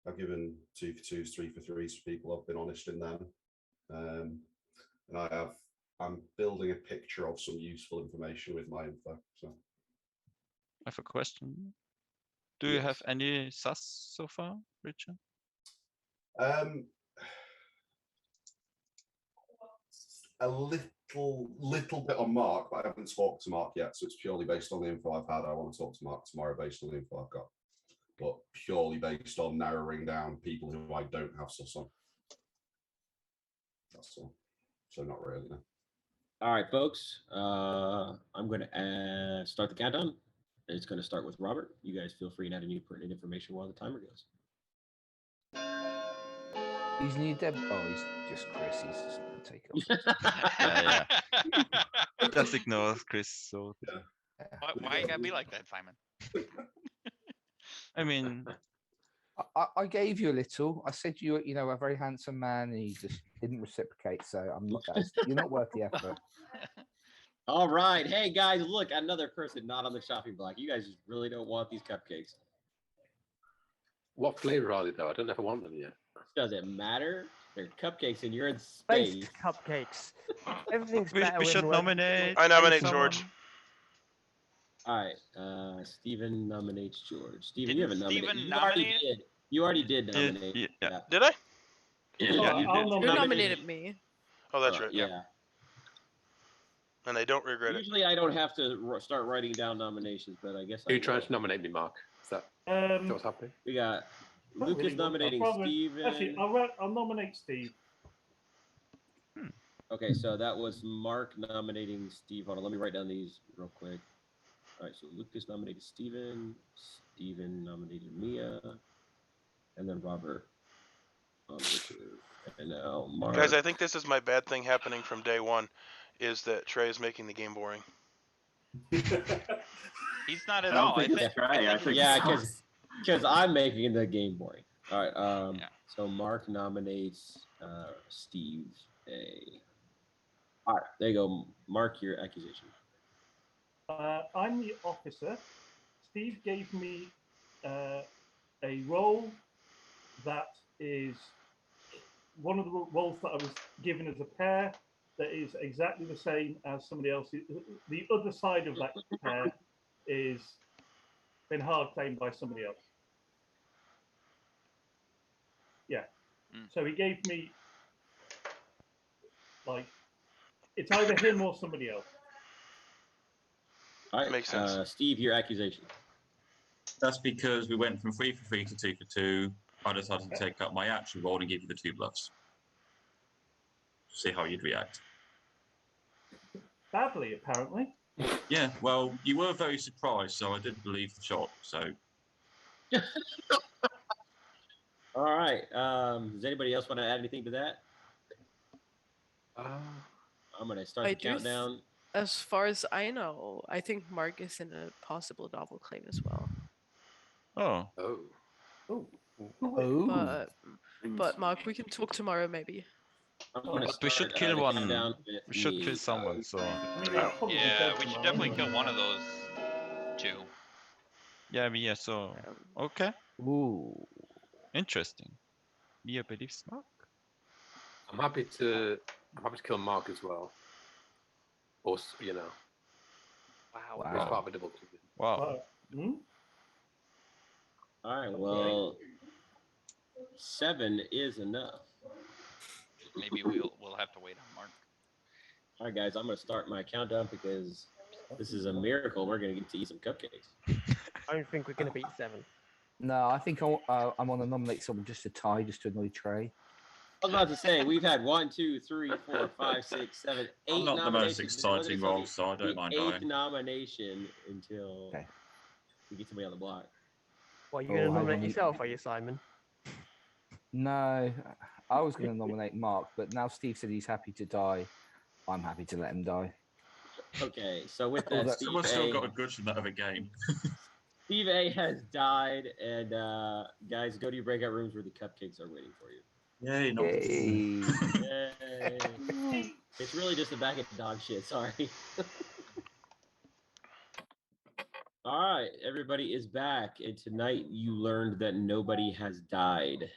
I've given 2 for 2s, 3 for 3s for people. I've been honest in them. And I'm building a picture of some useful information with my info. So I have a question. Do you have any sus so far, Richard? A little bit on Mark, but I haven't talked to Mark yet, so it's purely based on the info I've had. I want to talk to Mark tomorrow based on the info I've got, but purely based on narrowing down people who I don't have sus on. That's all. So not really, no. All right, folks. I'm going to start the countdown. It's going to start with Robert. You guys feel free to add any pertinent information while the timer goes. He's new Deb. Oh, he's just Chris. He's just going to take off. Yeah. Just ignore Chris. So Why you gotta be like that, Simon? I mean, I gave you a little. I said you a very handsome man, and you just didn't reciprocate. So I'm not. You're not worth the effort. All right. Hey, guys, look, another person not on the shopping block. You guys just really don't want these cupcakes. What flavor are they, though? I don't know if I want them yet. Doesn't matter. They're cupcakes and you're in space. Space cupcakes. Everything's we better should when nominate. I nominate someone. George. All right. Steven nominates George. Steven, you Didn't haven't nominated. Steven You already nominate? did. You already did nominate. Yeah. Did I? Yeah, I'll You nominate nominated me. Oh, that's right. Yeah. And I don't regret it. Usually I don't have to start writing down nominations, but I guess Who I you trying will. to nominate me, Mark? Is that what's happening? We got Not Lucas really, nominating Steven. Actually, I'll nominate Steve. Okay, so that was Mark nominating Steve. Hold on, let me write down these real quick. All right, so Lucas nominated Steven. Steven nominated Mia. And then Robert. And now Mark. Guys, I think this is my bad thing happening from day one, is that Trey is making the game boring. He's not at I don't all. think it's Trey. I think it's because I'm making the game boring. All right, so Mark nominates Steve A. All right, there you go. Mark, your accusation. I'm the officer. Steve gave me a role that is one of the roles that I was given as a pair that is exactly the same as somebody else's. The other side of that pair is been hard claimed by somebody else. Yeah. So he gave me it's either him or somebody else. All right, makes sense. Steve, your accusation. That's because we went from 3 for 3 to 2 for 2. I decided to take up my actual role and give you the 2 bluffs. See how you'd react. Badly, apparently. Yeah, well, you were very surprised, so I did believe the shot. So, All right. Does anybody else want to add anything to that? I'm gonna start I the do countdown. As far as I know, I think Mark is in a possible double claim as well. Oh. Oh. Oh. But Mark, we can talk tomorrow maybe. I'm gonna But we should start, kill the one. countdown with We should me. kill someone. So. I mean, I'll probably be Yeah, dead we should tomorrow definitely anyway. kill one of those two. Yeah, Mia. So okay. Ooh. Interesting. Mia believes Mark. I'm happy to kill Mark as well. Or you know. Wow. It's part of a double kill. Wow. All right. Well, 7 is enough. Maybe we'll have to wait on Mark. All right, guys. I'm gonna start my countdown because this is a miracle. We're gonna get to eat some cupcakes. I don't think we're going to beat 7. No, I think I'm on to nominate someone just to tie, just to annoy Trey. I was about to say we've had 1, 2, 3, 4, 5, 6, 7, 8 I'm not the most nominations. This exciting is role, so I don't mind the 8th dying. nomination until we get somebody on the block. What, are you going to nominate yourself, are you, Simon? No, I was going to nominate Mark, but now Steve said he's happy to die. I'm happy to let him die. Okay, so with that, Steve Someone's still A, got a good from that other game. Steve A has died, and guys, go to your breakout rooms where the cupcakes are waiting for you. Yay! Not Yay. It's really just a bag of dog shit. Sorry. All right, everybody is back, and tonight you learned that nobody has died.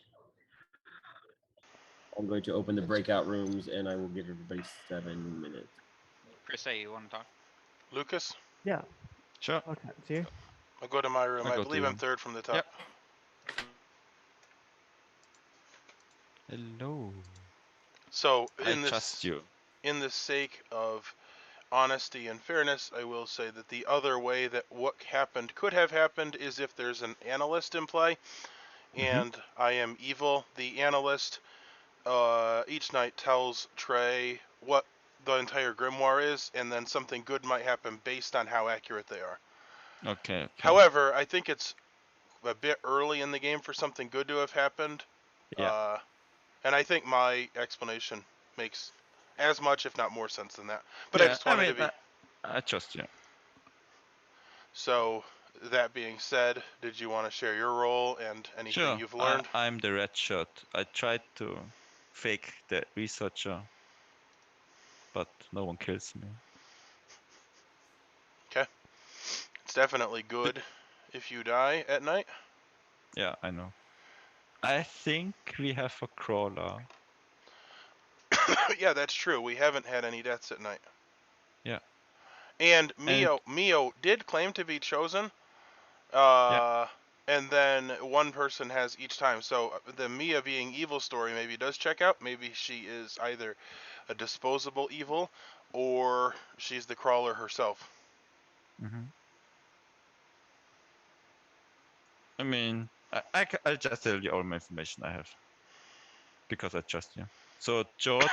I'm going to open the breakout rooms, and I will give everybody 7 minutes. Chris, hey, you want to talk? Lucas? Yeah. Sure. I'll talk to you. I'll go to my room. I'll I go believe to I'm you. third from the top. Yep. Hello. So I trust you. In the sake of honesty and fairness, I will say that the other way that what happened could have happened is if there's an analyst in play, and I am evil. The analyst each night tells Trey what the entire grimoire is, and then something good might happen based on how accurate they are. Okay. However, I think it's a bit early in the game for something good to have happened. Yeah. And I think my explanation makes as much, if not more, sense than that. But yeah, I just wanted to be. I trust you. So, that being said, did you want to share your role and anything Sure. you've learned? I'm the Redshirt. I tried to fake the researcher, but no one kills me. Okay. It's definitely good if you die at night. Yeah, I know. I think we have a crawler. Yeah, that's true. We haven't had any deaths at night. Yeah. And Mio did claim to be chosen. And then one person has each time. So the Mia being evil story maybe does check out. Maybe she is either a disposable evil or she's the crawler herself. I mean, I'll just tell you all my information I have. Because I trust you. So George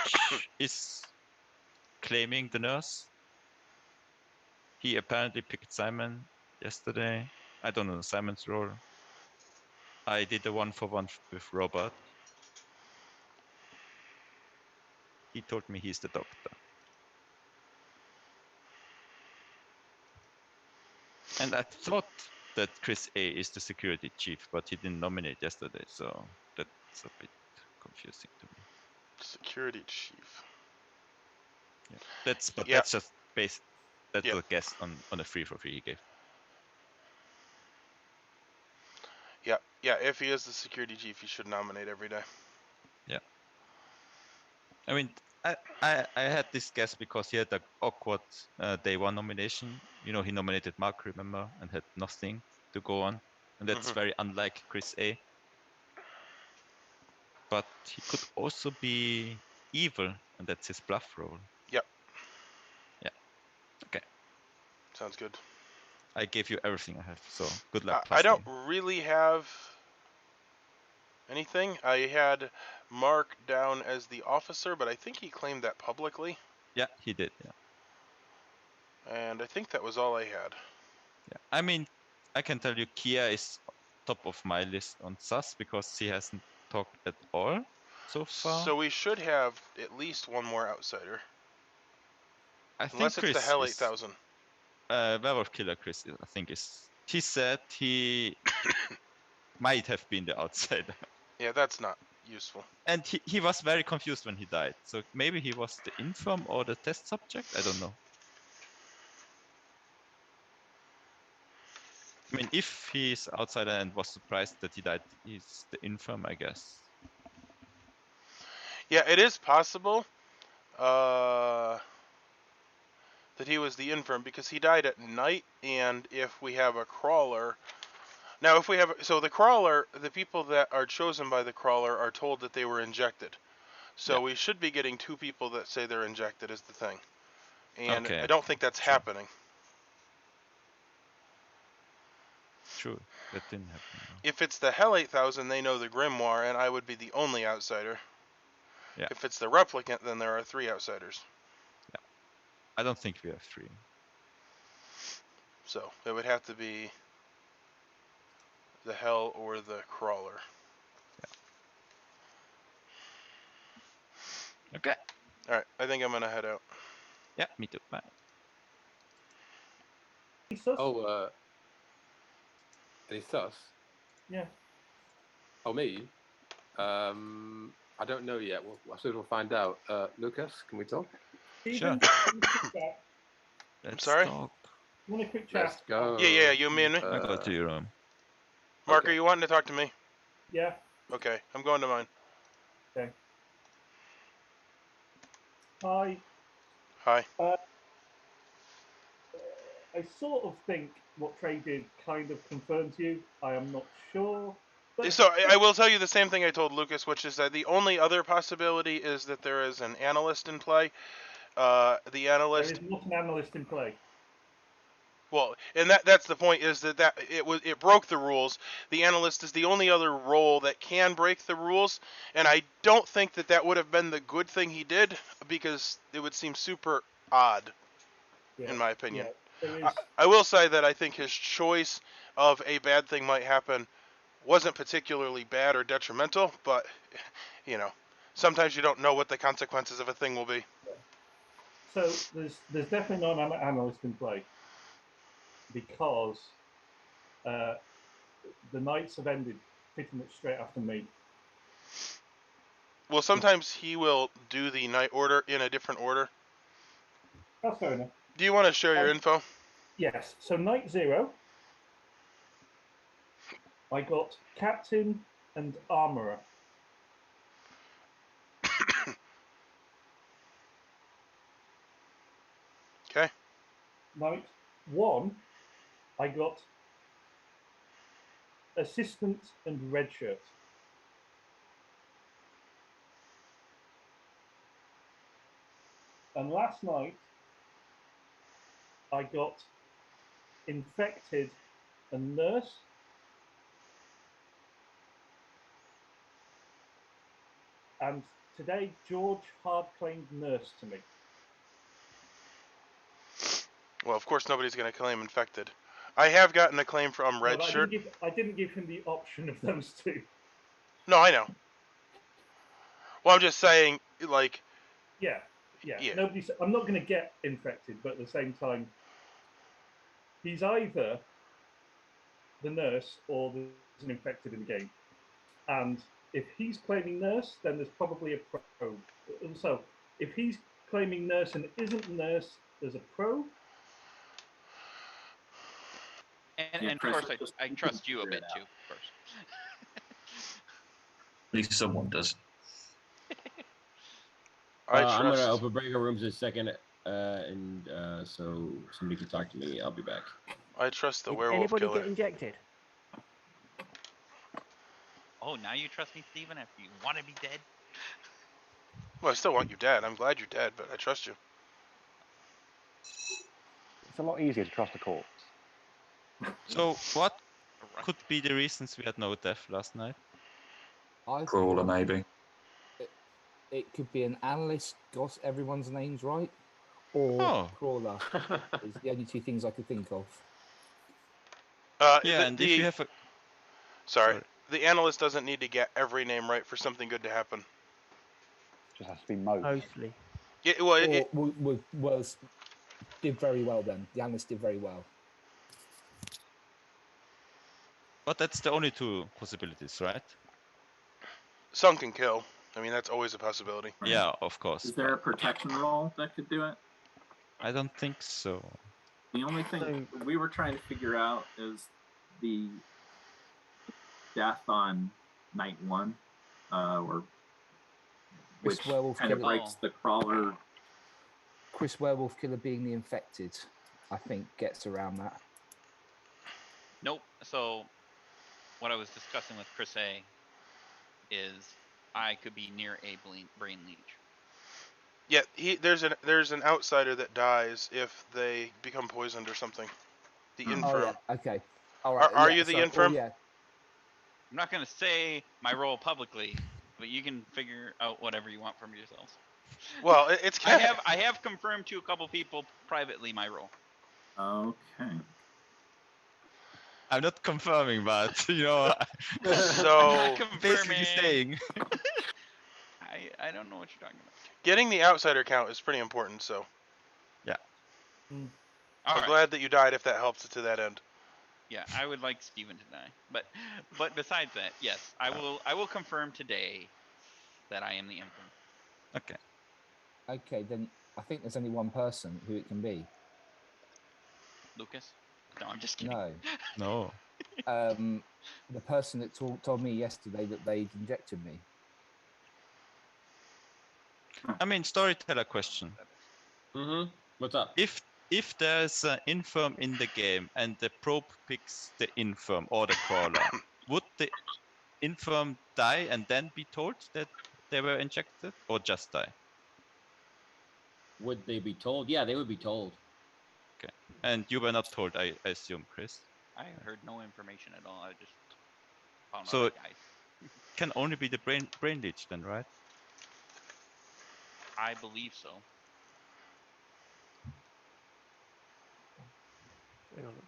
is claiming the nurse. He apparently picked Simon yesterday. I don't know Simon's role. I did a 1-for-1 with Robert. He told me he's the doctor. And I thought that Chris A is the security chief, but he didn't nominate yesterday, so that's a bit confusing to me. Security chief. Yeah. That's just based. That's a guess on a 3-for-3 he gave. Yeah. If he is the security chief, he should nominate every day. Yeah. I mean, I had this guess because he had an awkward day 1 nomination. You know, he nominated Mark, remember, and had nothing to go on, and that's very unlike Chris A. But he could also be evil, and that's his bluff role. Yep. Yeah. Okay. Sounds good. I gave you everything I have, so good luck. I don't really have anything. I had Mark down as the officer, but I think he claimed that publicly. Yeah, he did. Yeah. And I think that was all I had. Yeah, I mean, I can tell you Kia is top of my list on sus because he hasn't talked at all so far. So we should have at least one more outsider. I think Unless it's Chris the Hell is, 8000. Werewolf Killer Chris, I think is. He said he might have been the outsider. Yeah, that's not useful. And he was very confused when he died. So maybe he was the infirm or the test subject? I don't know. I mean, if he's outsider and was surprised that he died, he's the infirm, I guess. Yeah, it is possible that he was the infirm because he died at night, and if we have a crawler... Now, if we have... So the crawler, the people that are chosen by the crawler are told that they were injected. So we should be getting 2 people that say they're injected is the thing. And Okay, I don't think that's happening. True, that didn't happen. No. If it's the Hell 8000, they know the Grimoire, and I would be the only outsider. Yeah. If it's the Replicant, then there are 3 outsiders. Yeah. I don't think we have 3. So it would have to be the Hell or the Crawler. Yeah. Okay. Alright, I think I'm gonna head out. Yeah, me too. Bye. Oh, any sus? Yeah. Oh, me? I don't know yet. I suppose we'll find out. Lucas, can we talk? Sure. I'm sorry? You want a quick chat? Let's go. Yeah, you, me, and me. I go to your room. Mark, okay. are you wanting to talk to me? Yeah. Okay, I'm going to mine. Okay. Hi. Hi. I sort of think what Trey did kind of confirms you. I am not sure. But So I will tell you the same thing I told Lucas, which is that the only other possibility is that there is an analyst in play. The analyst... there is not an analyst in play. Well, and that's the point, is that it broke the rules. The analyst is the only other role that can break the rules, and I don't think that would have been the good thing he did, because it would seem super odd, in my opinion. Yeah, I will say that I think his choice of a bad thing might happen wasn't particularly bad or detrimental, but, you know, sometimes you don't know what the consequences of a thing will be. So there's definitely not an analyst in play, because the Knights have ended pretty much straight after me. Well, sometimes he will do the night order in a different order. That's fair enough. Do you want to share your info? Yes. So night 0, I got Captain and Armorer. Okay. Night 1, I got Assistant and Redshirt. And last night, I got Infected and Nurse. And today, George hard claimed Nurse to me. Well, of course, nobody's going to claim Infected. I have gotten a claim from No, Redshirt. I didn't give him the option of those 2. No, I know. Well, I'm just saying, like... Yeah. I'm not going to get Infected, but at the same time, he's either the Nurse or there's an Infected in the game. And if he's claiming Nurse, then there's probably a probe. So, if he's claiming Nurse and isn't Nurse, there's a probe. And of course, I trust you a bit too, of course. At least someone does. I'm going to open breaker rooms in a second, and so somebody can talk to me. I'll be back. I trust the Did werewolf anybody killer. get injected? Oh, now you trust me, Steven, after you want to be dead? Well, I still want you dead. I'm glad you're dead, but I trust you. It's a lot easier to trust a corpse. So what could be the reasons we had no death last night? Crawler, maybe. It could be an analyst got everyone's names right, or crawler is the only two things I could think of. Yeah, and if you have a sorry, the analyst doesn't need to get every name right for something good to happen. Just has to be most. Mostly. Yeah, well, Did very well then. The analyst did very well. But that's the only two possibilities, right? Sunken kill. I mean, that's always a possibility. Right. Yeah, of course. Is there a protection roll that could do it? I don't think so. The only thing we were trying to figure out is the death on night one, or Chris which Werewolf kind of Killer. breaks the crawler. Chris Werewolf Killer being the infected, I think, gets around that. Nope. So, what I was discussing with Chris A is I could be near a brain leech. Yeah, there's an outsider that dies if they become poisoned or something. The infirm. Oh, yeah. Okay. All right. Are you the infirm? Yeah. I'm not going to say my role publicly, but you can figure out whatever you want from yourselves. Well, it's I have confirmed to a couple people privately my role. Okay. I'm not confirming, but you know, so basically saying. I don't know what you're talking about. Getting the outsider count is pretty important. So. Yeah. I'm glad that you died if that helps to that end. Yeah, I would like Steven to die, but besides that, yes, I will confirm today that I am the infirm. Okay. Okay, then I think there's only one person who it can be. Lucas? No, I'm just kidding. No. The person that told me yesterday that they'd injected me. I mean, storyteller question. What's up? If there's an infirm in the game and the probe picks the infirm or the crawler, would the infirm die and then be told that they were injected, or just die? Would they be told? Yeah, they would be told. Okay. And you were not told, I assume, Chris? I heard no information at all. I just found So out I died. Can only be the brain leech then, right? I believe so.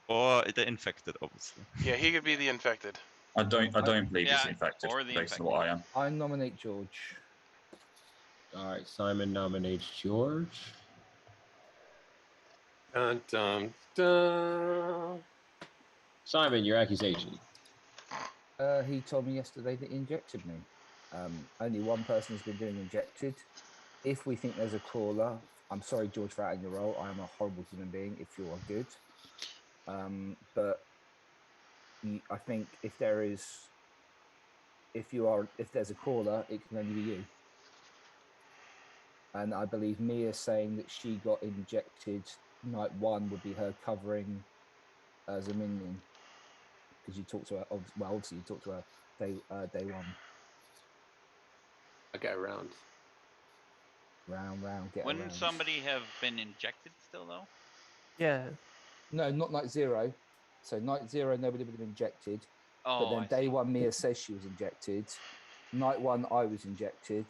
Or the infected, obviously. Yeah, he could be the infected. I don't believe he's infected, based on what I am. I nominate George. All right, Simon nominates George. Dun, dun, dun. Simon, your accusation. He told me yesterday that he injected me. Only one person has been doing injected. If we think there's a crawler, I'm sorry, George, for adding your role. I am a horrible human being if you are good. But I think if there's a crawler, it can only be you. And I believe Mia saying that she got injected night one would be her covering as a minion, because you talked to her. Well, obviously you talked to her day one. I get around. Round, get Wouldn't around. somebody have been injected still though? Yeah. No, not night zero. So night zero, nobody would have been injected. Oh, but then day one, Mia says she was injected. Night one, I was injected.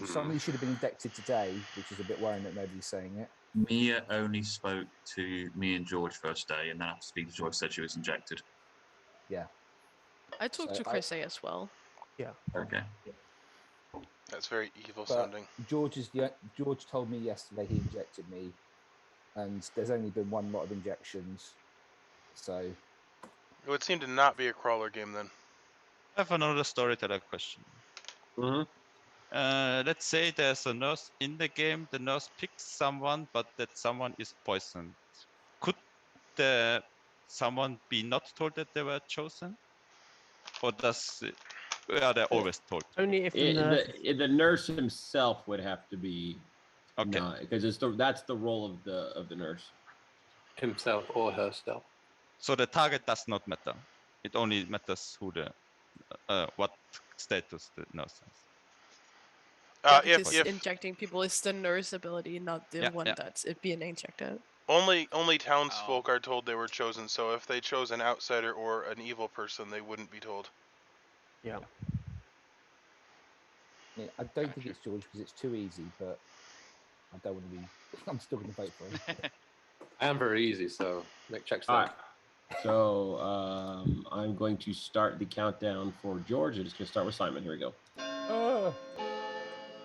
Somebody should have been injected today, which is a bit worrying that nobody's saying it. Mia only spoke to me and George first day, and then after speaking to George, said she was injected. Yeah. I talked to Chris A as well. Yeah. Okay. That's very evil But sounding. George told me yesterday he injected me, and there's only been one lot of injections. So It would seem to not be a crawler game then. I have another storyteller question. Let's say there's a nurse in the game. The nurse picks someone, but that someone is poisoned. Could someone be not told that they were chosen, or are they always told? Only if the nurse himself would have to be okay, because that's the role of the nurse. Himself or herself. So the target does not matter. It only matters who what status the nurse has. Because injecting people is the nurse ability, not the one that's it being injected. Only townsfolk are told they were chosen. So if they chose an outsider or an evil person, they wouldn't be told. Yeah, I don't think it's George because it's too easy. But I don't want to be. I'm still going to vote for him. I am very easy, so make checks All there. right. So I'm going to start the countdown for George. It's going to start with Simon. Here we go.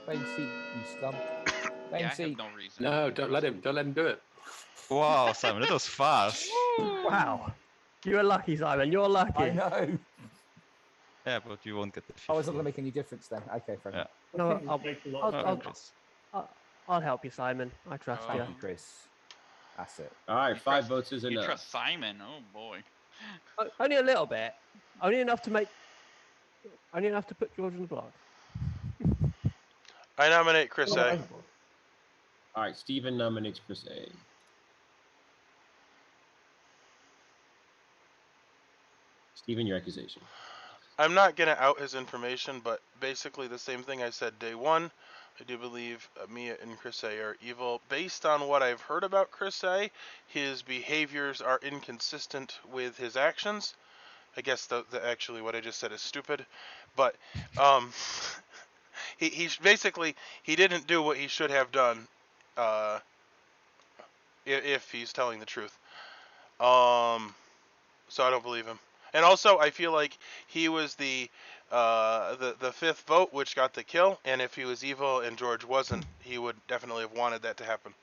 Bainseat, you scum. Yeah, I have Bainseat. no reason. No, don't let him do it. Wow, Simon, that was fast. Wow. You're lucky, Simon. You're lucky. I know. Yeah, but you won't get the 50. Oh, it's not going to make any difference then. Okay, fair enough. No, I think it makes a lot of I'll, sense. I'll help you, Simon. I trust Oh. you. Thank you, Chris. That's it. All right, You 5 trust- votes is You enough. trust Simon? Oh boy. Only a little bit. Only enough to make. Only enough to put George on the block. I nominate Chris A. All right, Stephen nominates Chris A. Stephen, your accusation. I'm not gonna out his information, but basically the same thing I said day one. I do believe Mia and Chris A are evil. Based on what I've heard about Chris A, his behaviors are inconsistent with his actions. I guess actually what I just said is stupid, but he basically he didn't do what he should have done. If he's telling the truth, so I don't believe him. And also, I feel like he was the 5th vote, which got the kill. And if he was evil and George wasn't, he would definitely have wanted that to happen.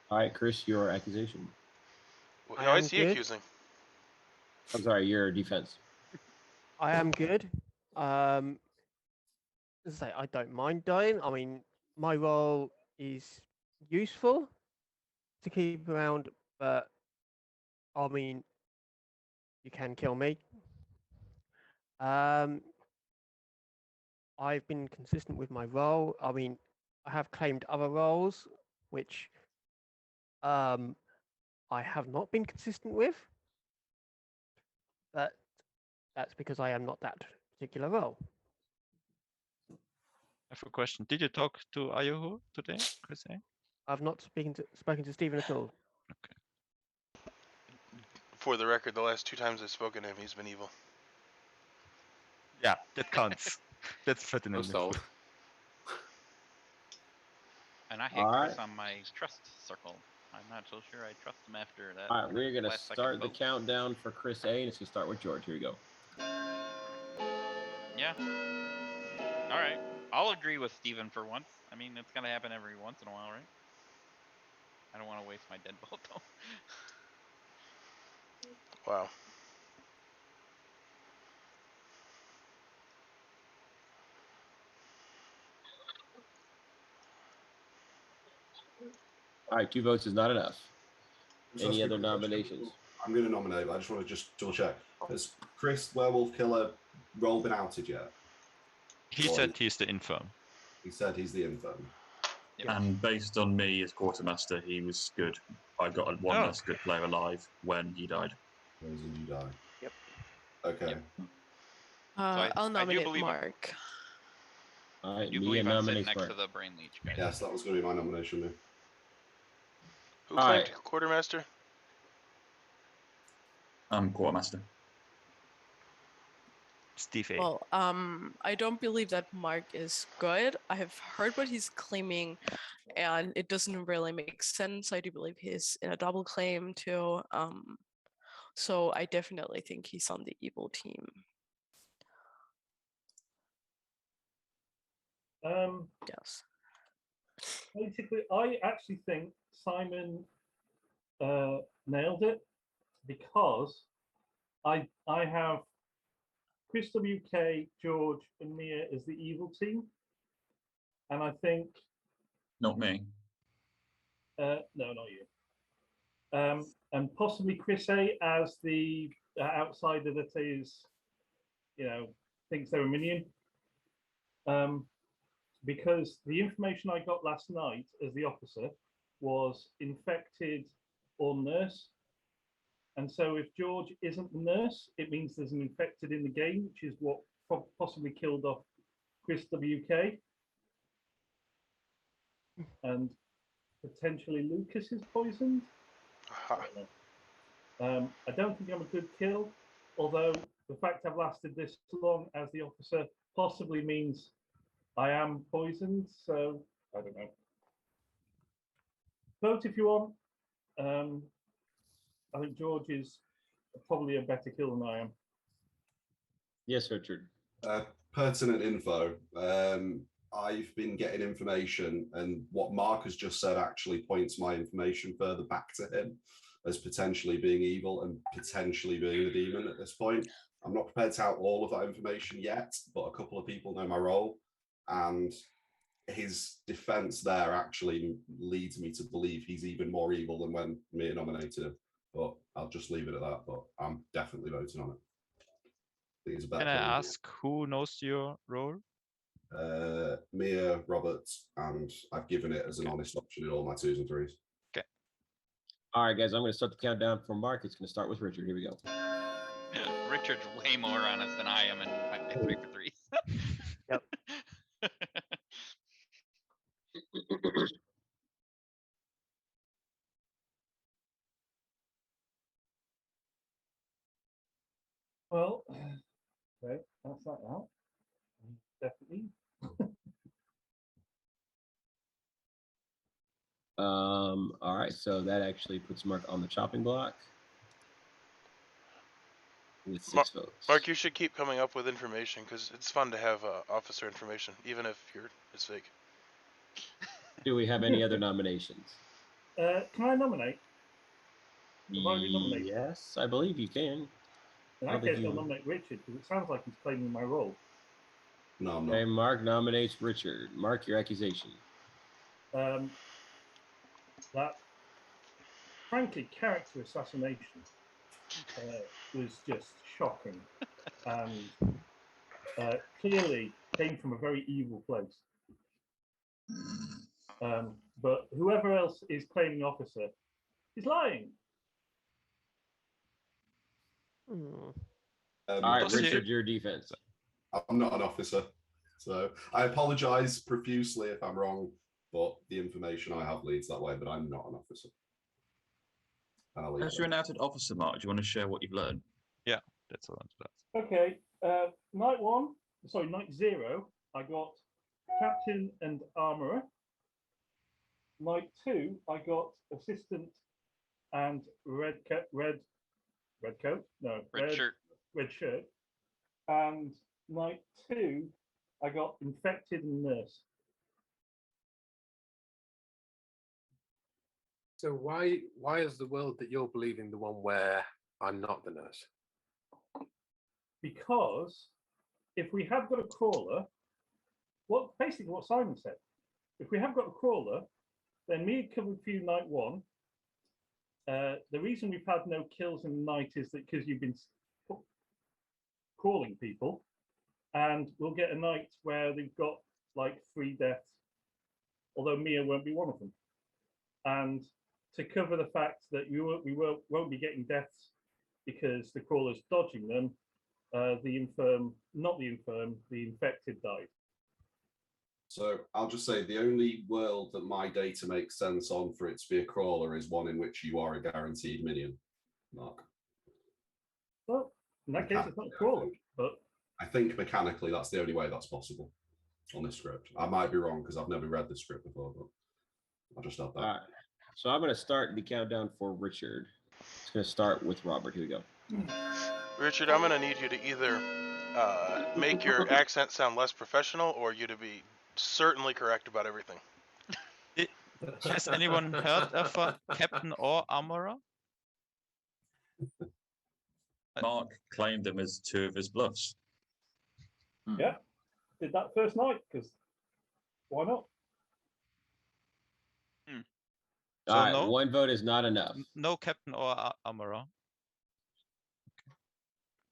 All right, Chris, your accusation. How is he accusing? I'm sorry, your defense. I am good. As I say, I don't mind dying. I mean, my role is useful to keep around, but I mean, you can kill me. I've been consistent with my role. I mean, I have claimed other roles, which I have not been consistent with, but that's because I am not that particular role. I have a question. Did you talk to Ayuhu today, Chris A? I've not spoken to Stephen at all. Okay. For the record, the last 2 times I've spoken to him, he's been evil. Yeah, that counts. That's pertinent. Sold. And I hit Chris on my trust circle. I'm not so sure I trust him after that. All right, we're going to last second start the vote. countdown for Chris A, and it's going to start with George. Here we go. Yeah. All right. I'll agree with Steven for once. I mean, it's gonna happen every once in a while, right? I don't want to waste my deadbolt though. Wow. All right, 2 votes is not enough. Just Any ask other a quick question. nominations? I'm going to nominate, but I just want to just double check. Has Chris Werewolf Killer role been outed yet? He said he's the infirm. He said he's the infirm. And based on me as Quartermaster, he was good. I got one less good player alive when he died. When did you die? Yep. Okay. Yep. I'll nominate believe Mark. All right, You Mia believe I'm sitting nominates next Mark. to the brain leech guy. Yes, that was going to be my nomination. Now. Who All claimed right. Quartermaster? I'm Quartermaster. Steve A. Well, I don't believe that Mark is good. I have heard what he's claiming, and it doesn't really make sense. I do believe he's in a double claim too. So I definitely think he's on the evil team. Yes. Basically, I actually think Simon nailed it because I have Chris WK, George, and Mia as the evil team, and I think Not me. no, not you, and possibly Chris A as the outsider that is, thinks they're a minion. Because the information I got last night as the officer was infected or nurse. And so if George isn't the nurse, it means there's an infected in the game, which is what possibly killed off Chris WK. And potentially Lucas is poisoned. I don't think I'm a good kill, although the fact I've lasted this long as the officer possibly means I am poisoned, so I don't know. Vote if you want. I think George is probably a better kill than I am. Yes, Richard. Pertinent info. I've been getting information, and what Mark has just said actually points my information further back to him as potentially being evil and potentially being the demon at this point. I'm not prepared to out all of that information yet, but a couple of people know my role, and his defense there actually leads me to believe he's even more evil than when Mia nominated him. But I'll just leave it at that. But I'm definitely voting on it. I think it's a better Can I plan. ask who knows your role? Mia, Robert, and I've given it as an honest option in all my 2s and 3s. Okay. All right, guys, I'm going to start the countdown for Mark. It's going to start with Richard. Here we go. Richard's way more honest than I am in my 3 for 3. Yep. Well, okay, that's that now. Definitely. All right, so that actually puts Mark on the chopping block with 6 votes. Mark, you should keep coming up with information because it's fun to have officer information, even if it's fake. Do we have any other nominations? Can I nominate? Have I been nominated? Yes, I believe you can. In that case, I'll nominate Richard because it sounds like he's claiming my role. No, I'm not. Okay, Mark nominates Richard. Mark, your accusation. That, frankly, character assassination was just shocking and clearly came from a very evil place. But whoever else is claiming officer is lying. All right, Richard, your defense. I'm not an officer, so I apologize profusely if I'm wrong, but the information I have leads that way, but I'm not an officer. As you're an outed officer, Mark, do you want to share what you've learned? Yeah, that's all. Okay, night 0, I got captain and armorer. Night 2, I got assistant and red shirt. And night 2, I got infected and nurse. So why is the world that you're believing the one where I'm not the nurse? Because if we have got a crawler, basically what Simon said, if we have got a crawler, then me covered for you night 1. The reason we've had no kills in the night is that because you've been crawling people, and we'll get a night where they've got like 3 deaths, although Mia won't be one of them. And to cover the fact that we won't be getting deaths because the crawler's dodging them, the infected died. So I'll just say the only world that my data makes sense on for it to be a crawler is one in which you are a guaranteed minion, Mark. Well, in that case, it's not a crawler, but I think mechanically that's the only way that's possible on this script. I might be wrong because I've never read this script before, but I'll just add that. All right. So I'm going to start the countdown for Richard. It's going to start with Robert. Here we go. Richard, I'm going to need you to either make your accent sound less professional or you to be certainly correct about everything. Has anyone heard of a captain or armorer? Mark claimed them as 2 of his bluffs. Yeah, did that first night because why not? All right, no? 1 vote is not enough. No captain or armorer. Okay.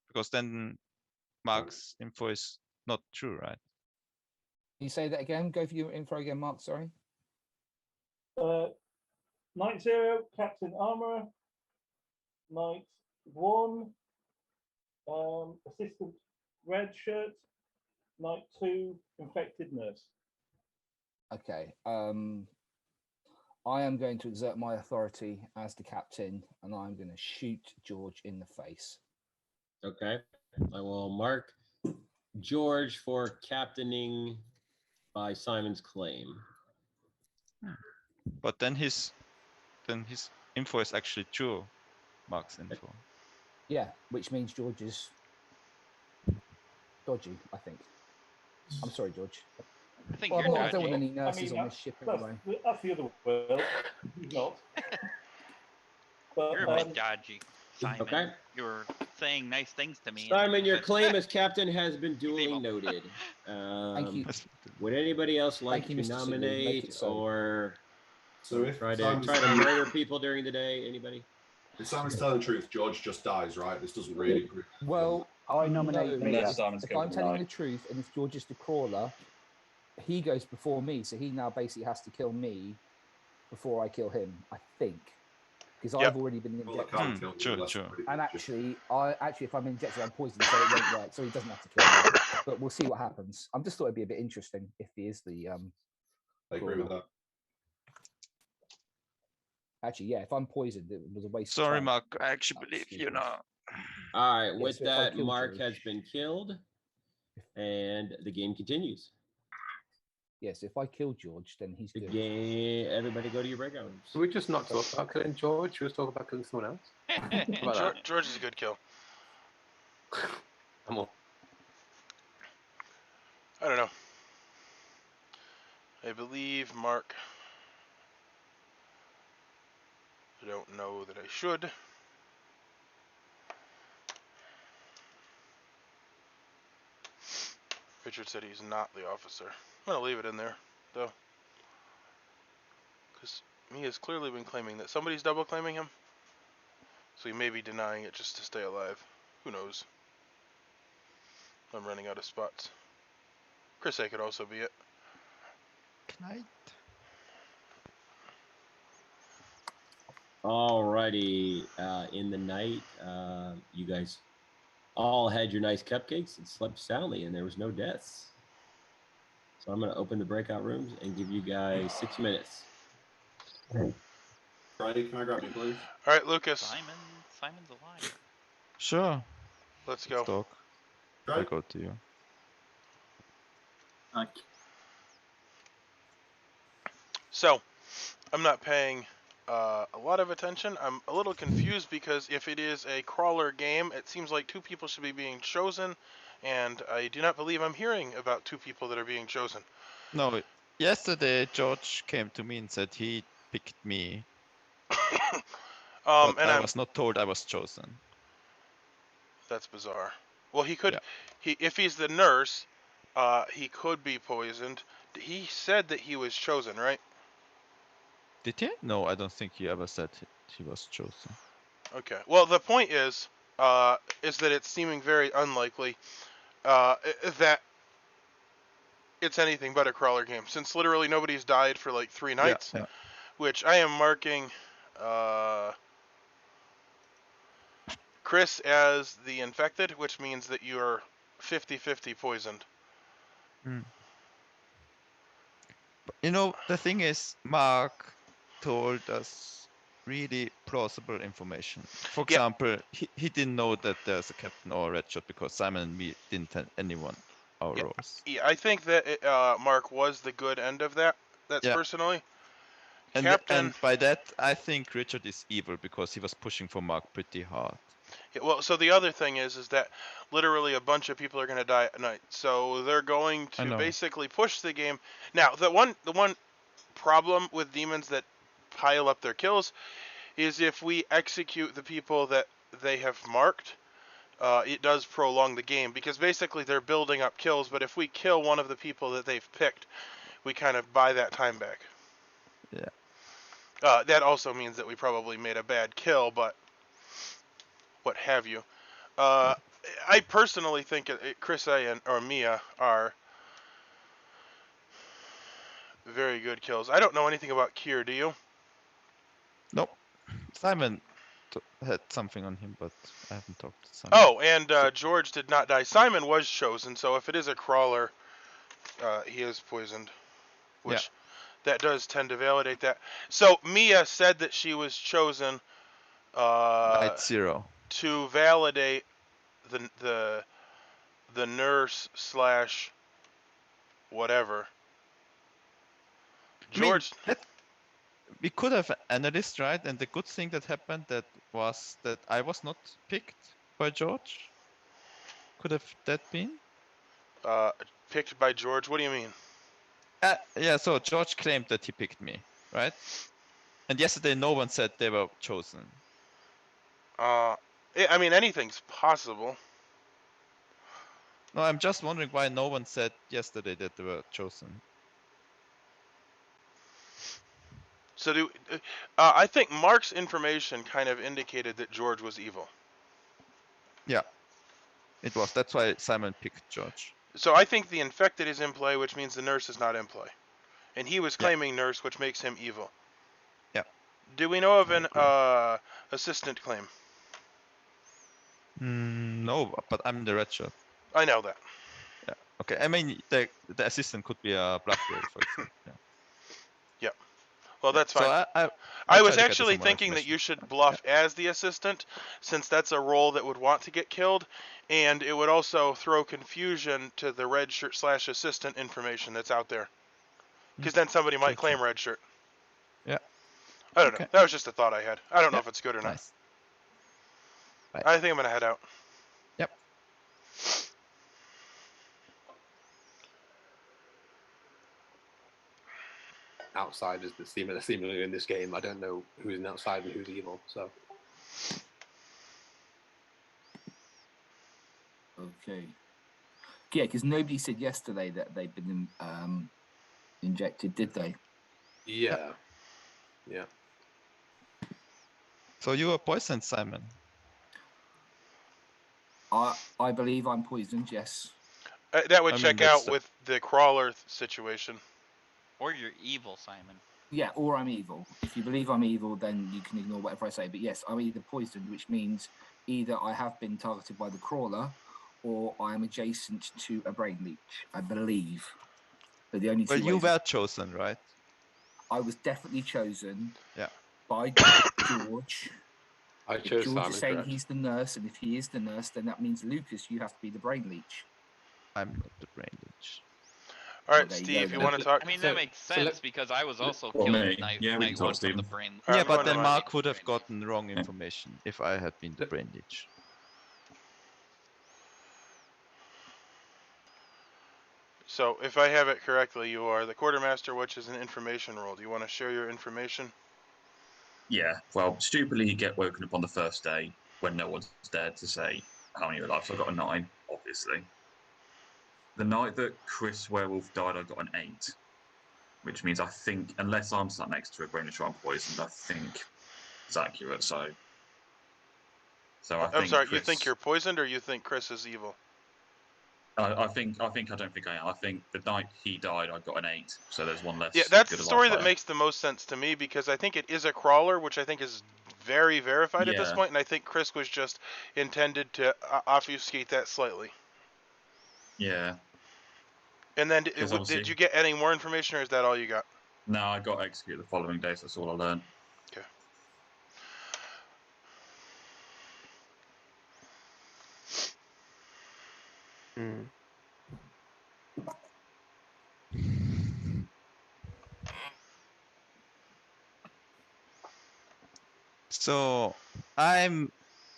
Because then Mark's info is not true, right? Can you say that again? Go for your info again, Mark, sorry. Night 0, captain armorer. Night 1, assistant red shirt. Night 2, infected nurse. Okay. I am going to exert my authority as the captain, and I'm going to shoot George in the face. Okay. I will mark George for captaining by Simon's claim. But then his info is actually true. Mark's info. Yeah, which means George is dodgy, I think. I'm sorry, George. I think Well, you're I don't want dodgy. any nurses on this ship anyway. That's the other world. He's not. But, You're a bit dodgy, Simon. Okay. You were saying nice things to me. Simon, your claim as captain has been duly noted. Thank you. Would anybody else like Thank you, to Mr. Sulu. Make nominate it so. or So if try Simon's to telling- murder people during the day? Anybody? If Simon's telling the truth, George just dies, right? This doesn't really. Well, I nominate no, Mia. if I'm telling the truth and if George is the crawler, he goes before me, so he now basically has to kill me before I kill him, I think. Because I've already been injected. True. And actually, if I'm injected, I'm poisoned, so it won't work. So he doesn't have to kill me. But we'll see what happens. I just thought it'd be a bit interesting if he is the. I agree with that. Actually, yeah, if I'm poisoned, it was a waste. Sorry, of time. Mark. I actually believe you now. All right. Yeah, With so if I that, kill Mark George- has been killed, and the game continues. Yes, if I kill George, then he's The good. game. Everybody, go to your breakout rooms. Should we just not talk about killing George? Should we just talk about killing someone else? How about that? George is a good kill. I'm all. I don't know. I believe Mark. I don't know that I should. Richard said he's not the officer. I'm gonna leave it in there, though. Because he has clearly been claiming that somebody's double claiming him. So he may be denying it just to stay alive. Who knows? I'm running out of spots. Chris A could also be it. Night. Alrighty. In the night, you guys all had your nice cupcakes and slept soundly, and there was no deaths. So I'm going to open the breakout rooms and give you guys 6 minutes. Friday, can I grab you, please? All right, Lucas. Simon's alive. Sure. Let's go. Talk. I go to you. So, I'm not paying a lot of attention. I'm a little confused because if it is a crawler game, it seems like 2 people should be being chosen, and I do not believe I'm hearing about 2 people that are being chosen. No, yesterday George came to me and said he picked me. But I was not told I was chosen. That's bizarre. Well, he could. If he's the nurse, he could be poisoned. He said that he was chosen, right? Did he? No, I don't think he ever said he was chosen. Okay. Well, the point is that it's seeming very unlikely that it's anything but a crawler game, since literally nobody's died for like 3 nights, which I am marking Chris as the infected, which means that you are 50-50 poisoned. You know, the thing is, Mark told us really plausible information. For example, he didn't know that there's a captain or a Redshirt because Simon and me didn't tell anyone our roles. Yeah, I think that Mark was the good end of that. That's personally. And by that, I think Richard is evil because he was pushing for Mark pretty hard. Yeah, well, so the other thing is that literally a bunch of people are going to die at night. So they're going to basically push the game. Now, the one problem with demons that pile up their kills is if we execute the people that they have marked, it does prolong the game because basically they're building up kills. But if we kill one of the people that they've picked, we kind of buy that time back. Yeah. That also means that we probably made a bad kill, but what have you. I personally think Chris A or Mia are very good kills. I don't know anything about Kier, do you? Nope. Simon had something on him, but I haven't talked to Simon. Oh, and George did not die. Simon was chosen, so if it is a crawler, he is poisoned. Which that does tend to validate that. So Mia said that she was chosen Night 0 to validate the nurse / whatever George. We could have analyst, right? And the good thing that happened was that I was not picked by George. Could have that been? Picked by George. What do you mean? Yeah. So George claimed that he picked me, right? And yesterday, no one said they were chosen. I mean, anything's possible. No, I'm just wondering why no one said yesterday that they were chosen. So I think Mark's information kind of indicated that George was evil. Yeah, it was. That's why Simon picked George. So I think the infected is in play, which means the nurse is not in play. And he was claiming nurse, which makes him evil. Yeah. Do we know of an assistant claim? No, but I'm the Redshirt. I know that. Yeah. Okay. I mean, the assistant could be a bluff roll, for example. Yeah. Yep. Well, that's fine. So I was actually thinking that you should bluff as the assistant, since that's a role that would want to get killed, and it would also throw confusion to the Redshirt / assistant information that's out there. Because then somebody might claim Redshirt. Yeah. I don't know. That was just a thought I had. I don't know if it's good or not. Nice. Right. I think I'm going to head out. Yep. Outsiders that seemingly in this game. I don't know who's an outsider and who's evil. So. Okay. Yeah, because nobody said yesterday that they'd been injected, did they? Yeah. Yeah. So you were poisoned, Simon. I believe I'm poisoned. Yes. That would check out with the crawler situation. Or you're evil, Simon. Yeah, or I'm evil. If you believe I'm evil, then you can ignore whatever I say. But yes, I'm either poisoned, which means either I have been targeted by the crawler, or I am adjacent to a brain leech. I believe. But the only two. Well, you were chosen, right? I was definitely chosen. Yeah. By George. I chose George Simon, is saying correct. he's the nurse, and if he is the nurse, then that means Lucas, you have to be the brain leech. I'm not the brain leech. All right, Steve, you want to talk? I mean, that makes sense because I was also Well, killed me. night, Yeah, we night can talk, one from the Stephen. brain. Yeah, but I'm then going Mark would have gotten the wrong information if I had been the brain leech. So, if I have it correctly, you are the Quartermaster, which is an information role. Do you want to share your information? Yeah, well, stupidly you get woken up on the first day when no one's there to say how many are alive. So I got a 9, obviously. The night that Chris Werewolf died, I got an 8, which means I think, unless I'm sat next to a brain leech or I'm poisoned, I think it's accurate. So I I'm think sorry, Chris, you think you're poisoned, or you think Chris is evil? I don't think I am. I think the night he died, I got an 8. So there's one less. Yeah, that's the good story alive that player. makes the most sense to me, because I think it is a crawler, which I think is very verified at this Yeah. point, and I think Chris was just intended to obfuscate that slightly. Yeah. And then, Because did obviously- you get any more information, or is that all you got? No, I got executed the following day, so that's all I learned. Okay. So I'm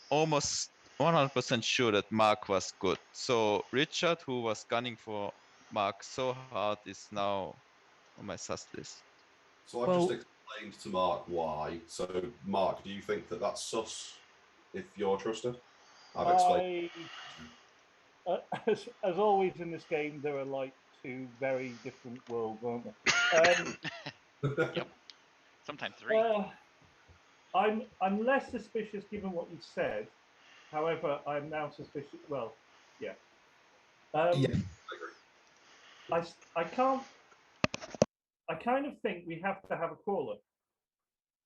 almost 100% sure that Mark was good. So Richard, who was gunning for Mark so hard, is now on my sus list. So I've just explained to Mark why. So Mark, do you think that that's sus if you're trusted? I've explained. As always in this game, there are like two very different worlds, aren't there? Yep. Sometimes 3. I'm less suspicious given what you said. However, I'm now suspicious. Well, yeah. Yeah, I agree. I can't. I kind of think we have to have a crawler.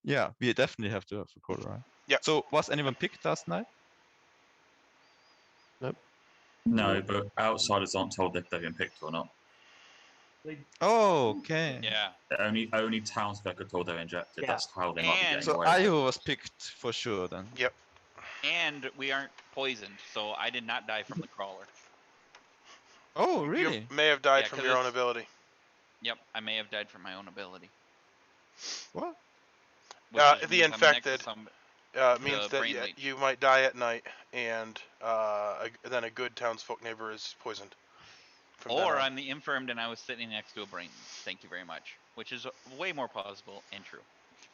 Yeah, we definitely have to have a caller, right? Yeah. So was anyone picked last night? Nope. No, but outsiders aren't told if they've been picked or not. Oh, okay. Yeah. Only Townsfolk are told they're injected. Yeah. That's how they might be getting So away. Ayu was picked for sure then. Yep. And we aren't poisoned, so I did not die from the crawler. Oh, really? You may have died Yeah, from 'cause your own it's- ability. Yep, I may have died from my own ability. What? Which The means I'm next to infected some- means the that brain leech. you might die at night, and then a good townsfolk neighbor is poisoned. From then Or on. I'm the infirmed and I was sitting next to a brain. Thank you very much. Which is way more plausible and true.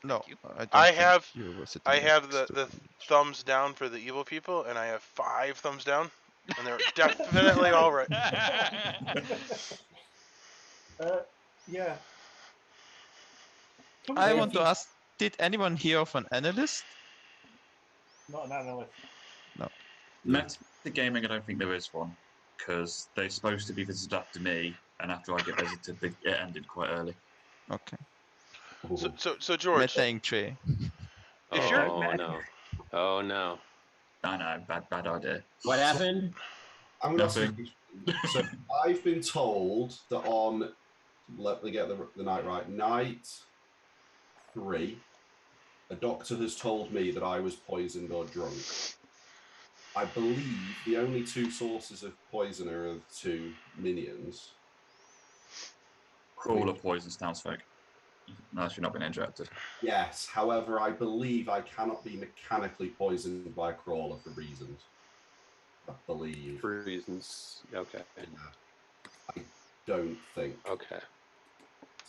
No, you. I don't I think have you were sitting I have next the to me. thumbs down for the evil people, and I have 5 thumbs down, and they're definitely all right. Yeah. I want to ask, did anyone hear of an analyst? Not an analyst. No. Metagaming, I don't think there is one, because they're supposed to be visited after me, and after I get visited, it ended quite early. Okay. So George. Meta tree. If you're Oh no. Oh no. I know, bad idea. What happened? I'm going to Nothing. So I've been told that on, let me get the night right, night 3, a doctor has told me that I was poisoned or drunk. I believe the only 2 sources of poison are the 2 minions. Crawler poisons Townsfolk. Unless you've not been injected. Yes, however, I believe I cannot be mechanically poisoned by a crawler for reasons. I believe. For reasons. Okay. I don't think. Okay.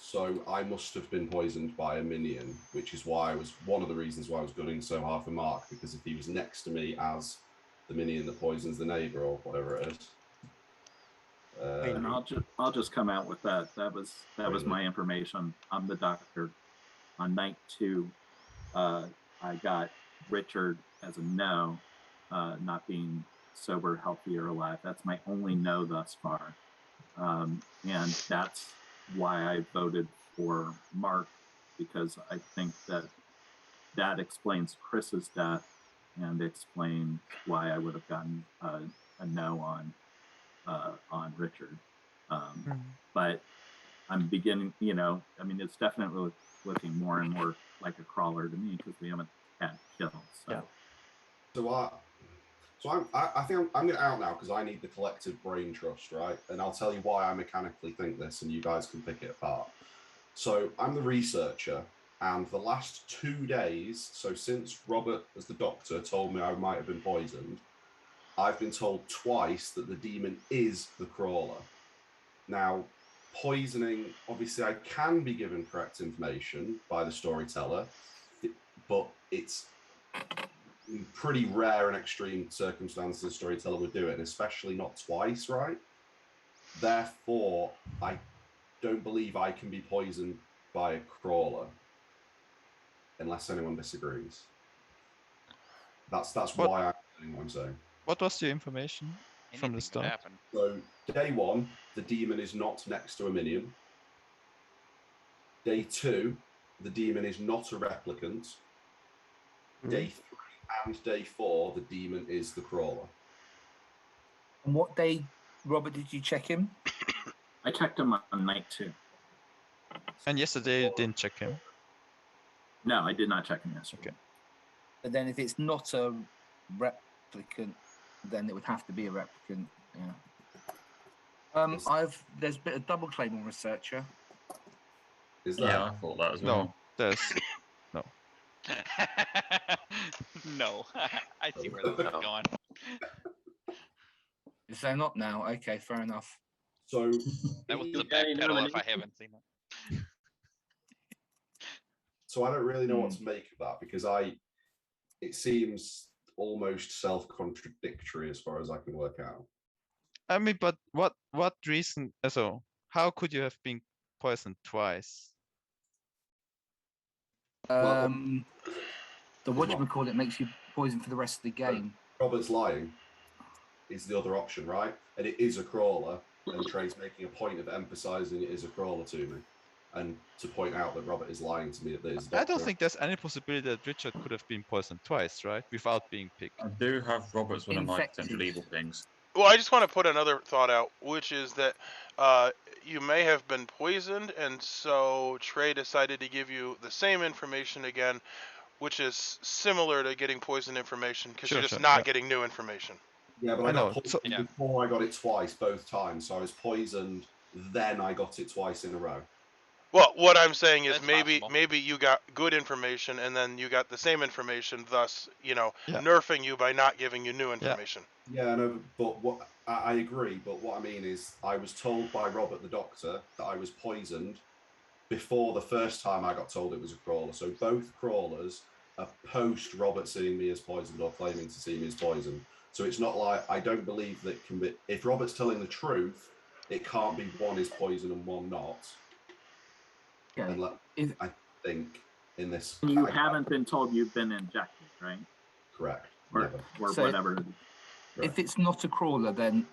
So I must have been poisoned by a minion, which is why I was one of the reasons why I was gunning so hard for Mark, because if he was next to me as the minion that poisons the neighbor or whatever it is. And I'll just come out with that. That was my information. I'm the doctor. On night 2, I got Richard as a no, not being sober, healthy, or alive. That's my only no thus far, and that's why I voted for Mark, because I think that explains Chris's death and explains why I would have gotten a no on Richard. But I'm beginning, I mean, it's definitely looking more and more like a crawler to me because we haven't had kills. So I think I'm going to out now because I need the collective brain trust, right? And I'll tell you why I mechanically think this, and you guys can pick it apart. So I'm the researcher, and the last 2 days, so since Robert, as the doctor, told me I might have been poisoned, I've been told twice that the demon is the crawler. Now, poisoning, obviously I can be given correct information by the storyteller, but it's in pretty rare and extreme circumstances the storyteller would do it, and especially not twice, right? Therefore, I don't believe I can be poisoned by a crawler, unless anyone disagrees. That's why I'm saying what I'm saying. What was your information from the start? So, day 1, the demon is not next to a minion. Day 2, the demon is not a replicant. Day 3 and day 4, the demon is the crawler. And what day, Robert, did you check him? I checked him on night 2. And yesterday you didn't check him? No, I did not check him yesterday. Okay. And then if it's not a replicant, then it would have to be a replicant. Yeah. There's a bit of double claim on researcher. Is that? Yeah, I thought that as well. No, there's no. No, I see where this is going. Is there not now? Okay, fair enough. So that was the backpedal if I haven't seen it. So I don't really know what to make of that because it seems almost self-contradictory as far as I can work out. I mean, but what reason? So how could you have been poisoned twice? The whatchamacallit makes you poison for the rest of the game. Robert's lying is the other option, right? And it is a crawler, and Trey's making a point of emphasizing it is a crawler to me, and to point out that Robert is lying to me that there's. I don't think there's any possibility that Richard could have been poisoned twice, right? Without being picked. I do have Robert's one of my potential evil things. Well, I just want to put another thought out, which is that you may have been poisoned, and so Trey decided to give you the same information again, which is similar to getting poison information because you're just not getting new information. Yeah, but I got poisoned before I got it twice, both times. So I was poisoned, then I got it twice in a row. Well, what I'm saying is That's maybe possible. maybe you got good information and then you got the same information, thus Yeah. nerfing you by not giving you new information. Yeah, no, but what I agree. But what I mean is, I was told by Robert the Doctor that I was poisoned before the first time I got told it was a crawler. So both crawlers are post Robert seeing me as poisoned or claiming to see me as poisoned. So it's not like, I don't believe that if Robert's telling the truth, it can't be one is poison and one not. Yeah. And I think in this, You haven't been told you've been injected, right? Correct. Or So whatever. If it's not a crawler, then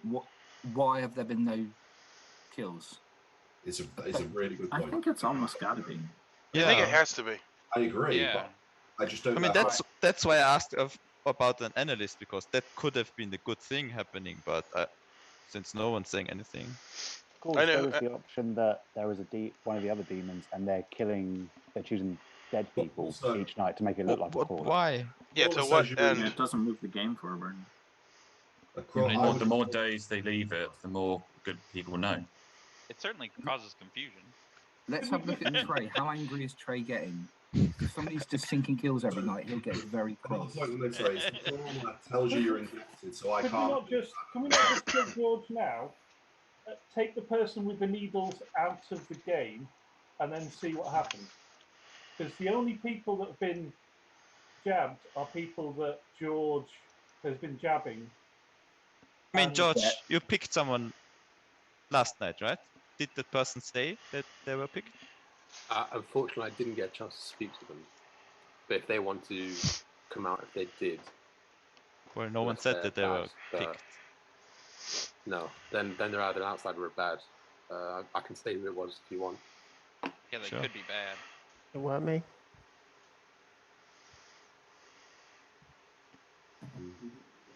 why have there been no kills? It's a really good point. I think it's almost got to be. I think it has to be. I agree, Yeah. but I just don't. I mean, know that's why I asked about an analyst, because that could have been the good thing happening, but since no one's saying anything. Of course, there was the option that there was one of the other demons, and they're choosing dead people each night to make it look like a crawler. Why? Yeah, to what end? It doesn't move the game forward. The more days they leave it, the more good people know. It certainly causes confusion. Let's have a look at Trey. How angry is Trey getting? If somebody's just sinking kills every night, he'll get very cross. The crawler tells you you're injected, so I Can can't. we not just kill George now? Take the person with the needles out of the game, and then see what happens. Because the only people that have been jabbed are people that George has been jabbing. I mean, George, you picked someone last night, right? Did that person say that they were picked? Unfortunately, I didn't get a chance to speak to them. But if they want to come out, if they did. Well, no one said that they were picked. No, then they're either an outsider or bad. I can say who it was if you want. Yeah, they could be bad. It weren't me.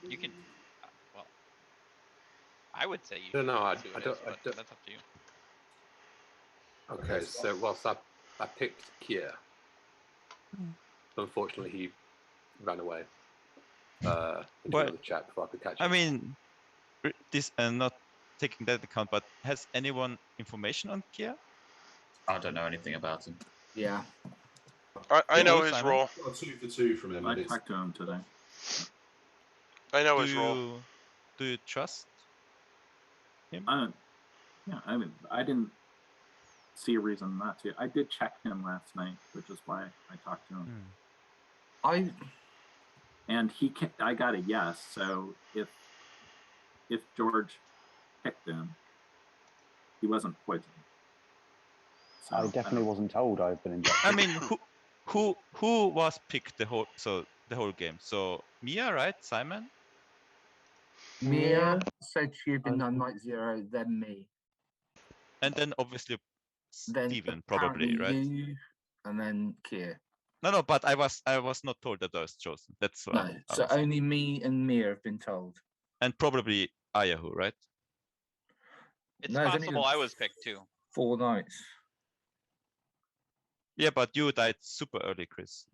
You can. Well, I would say you. No, I do don't. but that's up to you. Okay, so whilst I picked Kier, unfortunately he ran away. Into another chat before I could catch him. I mean, this not taking that account, but has anyone information on Kier? I don't know anything about him. Yeah. I know his role. I got 2 for 2 from him. I talked to him today. I know his role. Do you trust him? Yeah, I mean, I didn't see a reason not to. I did check him last night, which is why I talked to him. And I got a yes. So if George picked him, he wasn't poisoned. So, I definitely wasn't told I've been injected. I mean, who was picked the whole game? So Mia, right? Simon? Mia said she'd been on night 0, then me. And then obviously Then Steven, probably, right? You, and then Kier. No, but I was not told that I was chosen. That's what No, so only me and Mia have been told. And probably Ayahu, right? It's possible I was picked too. 4 nights. Yeah, but you died super early, Chris.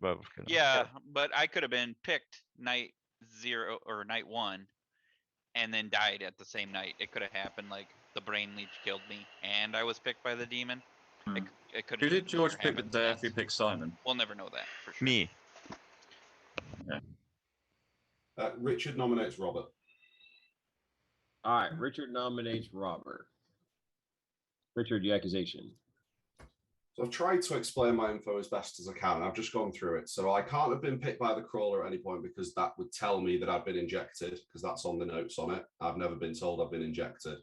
Yeah, but I could have been picked night 0 or night 1 and then died at the same night. It could have happened, like the brain leech killed me and I was picked by the demon. It could. Who did George pick the day after he picked Simon? We'll never know that for sure. Me. Yeah. Richard nominates Robert. All right, Richard nominates Robert. Richard, the accusation. So I've tried to explain my info as best as I can. I've just gone through it. So I can't have been picked by the crawler at any point because that would tell me that I've been injected because that's on the notes on it. I've never been told I've been injected.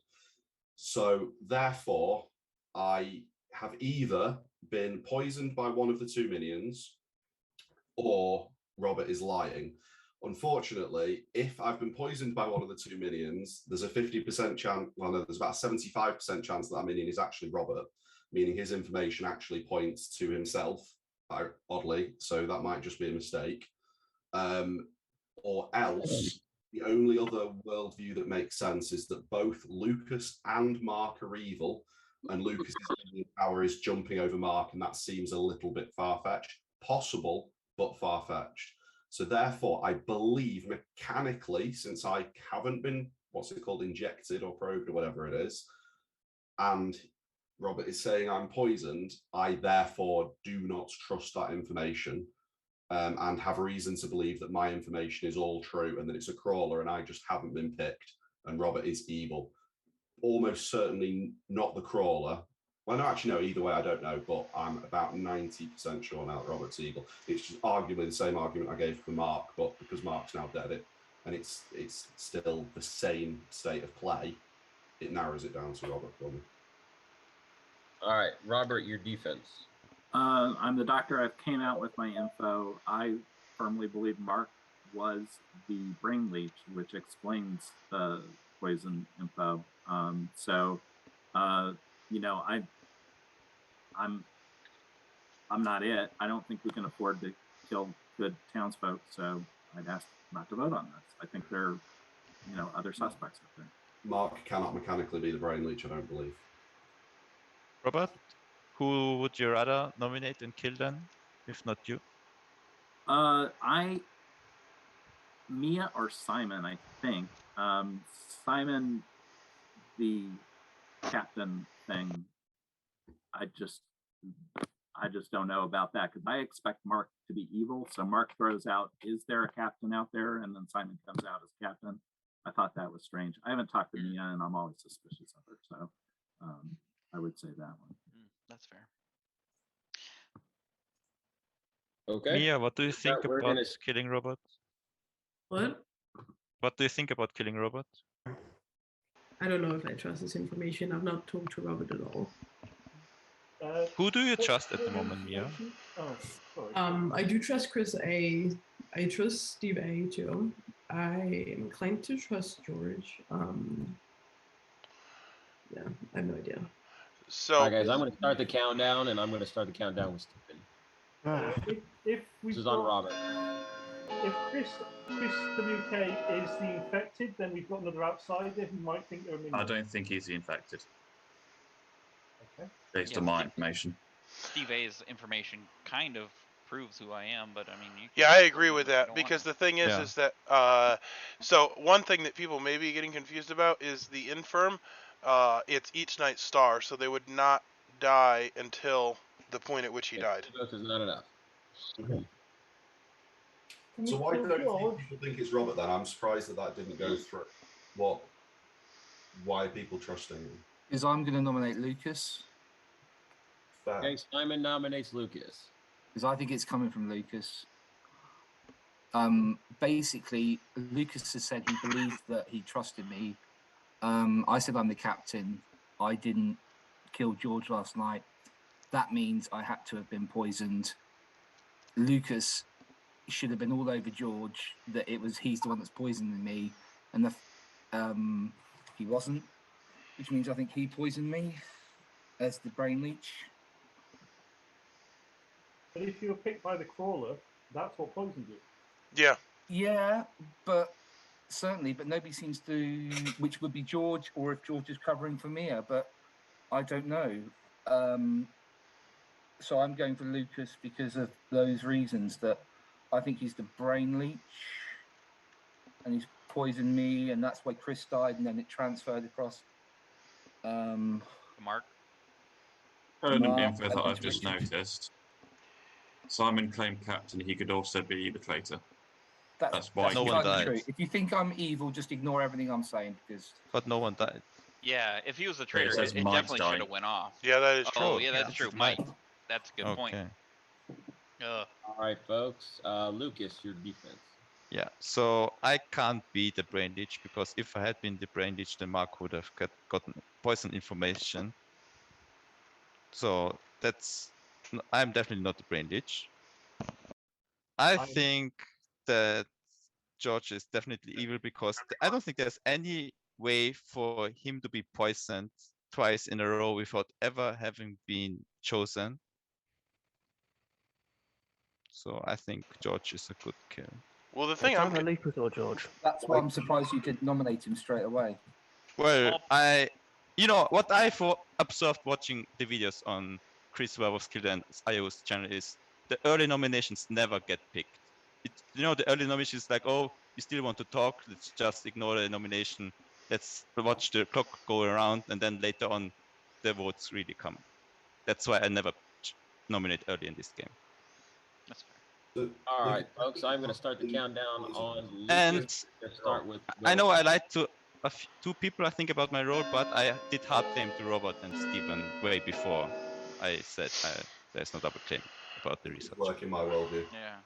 So therefore, I have either been poisoned by one of the 2 minions or Robert is lying. Unfortunately, if I've been poisoned by one of the 2 minions, there's a 50% chance, well, no, there's about a 75% chance that minion is actually Robert, meaning his information actually points to himself, oddly, so that might just be a mistake. Or else, the only other worldview that makes sense is that both Lucas and Mark are evil, and Lucas's power is jumping over Mark, and that seems a little bit far-fetched. Possible, but far-fetched. So therefore, I believe mechanically, since I haven't been, injected or probed or whatever it is, and Robert is saying I'm poisoned, I therefore do not trust that information and have reason to believe that my information is all true and that it's a crawler and I just haven't been picked and Robert is evil. Almost certainly not the crawler. Well, no, actually, no, either way, I don't know, but I'm about 90% sure now that Robert's evil. It's just arguably the same argument I gave for Mark, but because Mark's now dead, and it's still the same state of play, it narrows it down to Robert for me. All right, Robert, your defense. I'm the doctor. I came out with my info. I firmly believe Mark was the brain leech, which explains the poison info. You know, I'm not it. I don't think we can afford to kill good townsfolk, so I'd ask not to vote on this. I think there are, you know, other suspects out there. Mark cannot mechanically be the brain leech, I don't believe. Robert, who would you rather nominate and kill then, if not you? Mia or Simon, I think. Simon, the captain thing, I just don't know about that because I expect Mark to be evil. So Mark throws out, "Is there a captain out there?" And then Simon comes out as captain. I thought that was strange. I haven't talked to Mia, and I'm always suspicious of her. So I would say that one. That's fair. Okay. Mia, what do you think we're about gonna- killing Robert? What? What do you think about killing Robert? I don't know if I trust this information. I've not talked to Robert at all. Who do you trust at the moment, Mia? Oh, sorry. I do trust Chris A. I trust Steve A too. I am inclined to trust George. Yeah, I have no idea. So, all right, guys, I'm going to start the countdown, and I'm going to start the countdown with Stephen. If we This is on Robert. If Chris WK is the infected, then we've got another outsider who might think they're a minion. I don't think he's the infected, Okay. based Yeah, on my information. Steve A's information kind of proves who I am, but I mean, you yeah, can I vote agree him with if you that don't because want the thing is, Yeah. is that so one thing that people may be getting confused about is the infirm. It's each night's star, so they would not die until the point at which he died. Votes is not enough. So why don't people think it's Robert then? I'm surprised that didn't go through. Why are people trusting him? Because I'm going to nominate Lucas. Fair. Okay, Simon nominates Lucas. Because I think it's coming from Lucas. Basically, Lucas has said he believed that he trusted me. I said I'm the captain. I didn't kill George last night. That means I had to have been poisoned. Lucas should have been all over George that he's the one that's poisoning me, and he wasn't, which means I think he poisoned me as the brain leech. But if you were picked by the crawler, that's what poisoned you. Yeah. Yeah, but nobody seems to, which would be George, or if George is covering for Mia, but I don't know. So I'm going for Lucas because of those reasons, that I think he's the brain leech and he's poisoned me, and that's why Chris died, and then it transferred across. Mark? Permanent info that I've just noticed. Simon claimed captain, he could also be the traitor. That's why no one died. True. If you think I'm evil, just ignore everything I'm saying, because... But no one died. Yeah, if he was a traitor, says it Mike definitely died. should have went off. Yeah, that is true. Oh, yeah, that's true. Mike. That's a good point. All right, folks. Lucas, your defense. Yeah, so I can't be the brain leech because if I had been the brain leech, then Mark would have gotten poison information. So I'm definitely not the brain leech. I think that George is definitely evil because I don't think there's any way for him to be poisoned twice in a row without ever having been chosen. So I think George is a good kill. Well, the thing It's either Lucas or George. That's why I'm surprised you didn't nominate him straight away. Well, what I observed watching the videos on Chris Werewolf's Kill and IO's channel is the early nominations never get picked. The early nominations is like, oh, you still want to talk? Let's just ignore the nomination. Let's watch the clock go around, and then later on, the votes really come. That's why I never nominate early in this game. That's fair. All right, folks, I'm going to start the countdown on Lucas. And Let's start with I know I lied to two people, I think, about my role, but I did hard claim to Robert and Stephen way before I said there's no double claim about the research. Working my worldview. Yeah.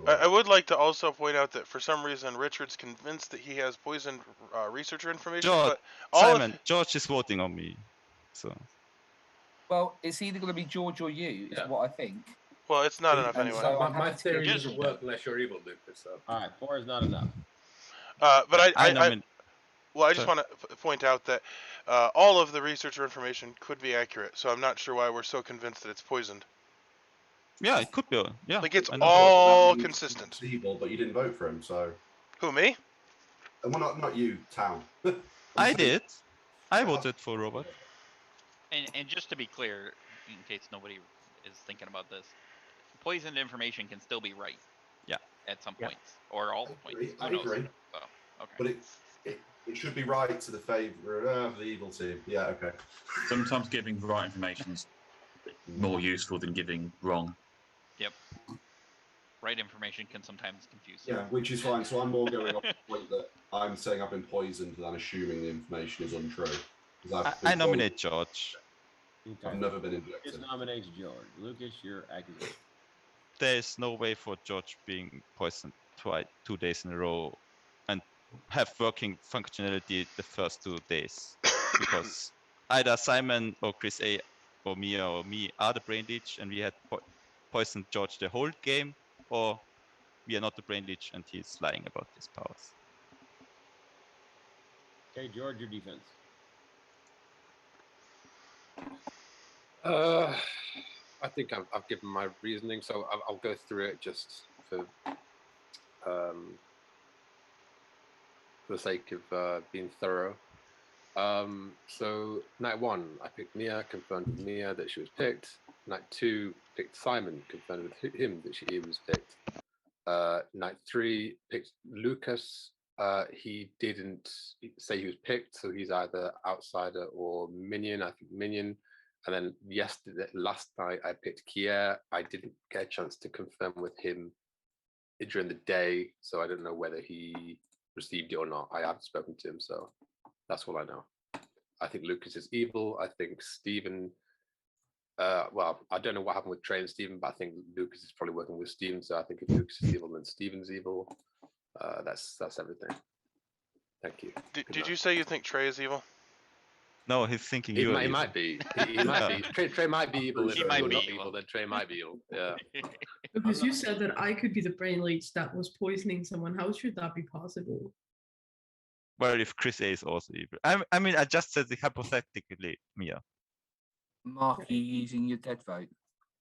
I would like to also point out that for some reason Richard's convinced that he has poisoned researcher information, George, but all Simon, George is voting on me, so. Well, it's either going to be George or you, is what I think. Well, it's not enough anyway. So my theory doesn't work unless you're evil, Lucas. So. All right, 4 is not enough. But I just Sorry. want to point out that all of the researcher information could be accurate, so I'm not sure why we're so convinced that it's poisoned. Yeah, it could be. Yeah. Like it's I know. all consistent. It's evil, but you didn't vote for him, so. Who, me? Well, not you, Town. I did. I voted for Robert. And just to be clear, in case nobody is thinking about this, poisoned information can still be right. Yeah. At some points, or all points. I Who knows? agree. So, okay. But it should be right to the favour of the evil team. Yeah, okay. Sometimes giving right information is more useful than giving wrong. Yep. Right information can sometimes confuse. Yeah, which is fine. So I'm more going off the point that I'm saying I've been poisoned than assuming the information is untrue. I nominate George. I've never been injected. Lucas nominates George. Lucas, your accusation. There's no way for George being poisoned 2 days in a row and have working functionality the first 2 days. Because either Simon or Chris A or Mia or me are the brain leech and we had poisoned George the whole game, or we are not the brain leech and he's lying about his powers. Okay, George, your defense. I think I've given my reasoning, so I'll go through it just for the sake of being thorough. So night 1, I picked Mia, confirmed with Mia that she was picked. Night 2, picked Simon, confirmed with him that he was picked. Night 3, picked Lucas. He didn't say he was picked, so he's either outsider or minion. I think minion. And then last night, I picked Kier. I didn't get a chance to confirm with him during the day, so I don't know whether he received it or not. I haven't spoken to him, so that's all I know. I think Lucas is evil. I think Stephen. Well, I don't know what happened with Trey and Stephen, but I think Lucas is probably working with Stephen. So I think if Lucas is evil, then Stephen's evil. That's everything. Thank you. Did you say you think Trey is evil? No, he's thinking He you might, might be. He might be. Trey might be evil. He If might you're be not evil. evil, then Trey might be evil. Yeah. Because you said that I could be the brain leech that was poisoning someone. How should that be possible? Well, if Chris A is also evil. I mean, I just said it hypothetically, Mia. Mark, are you using your dead vote?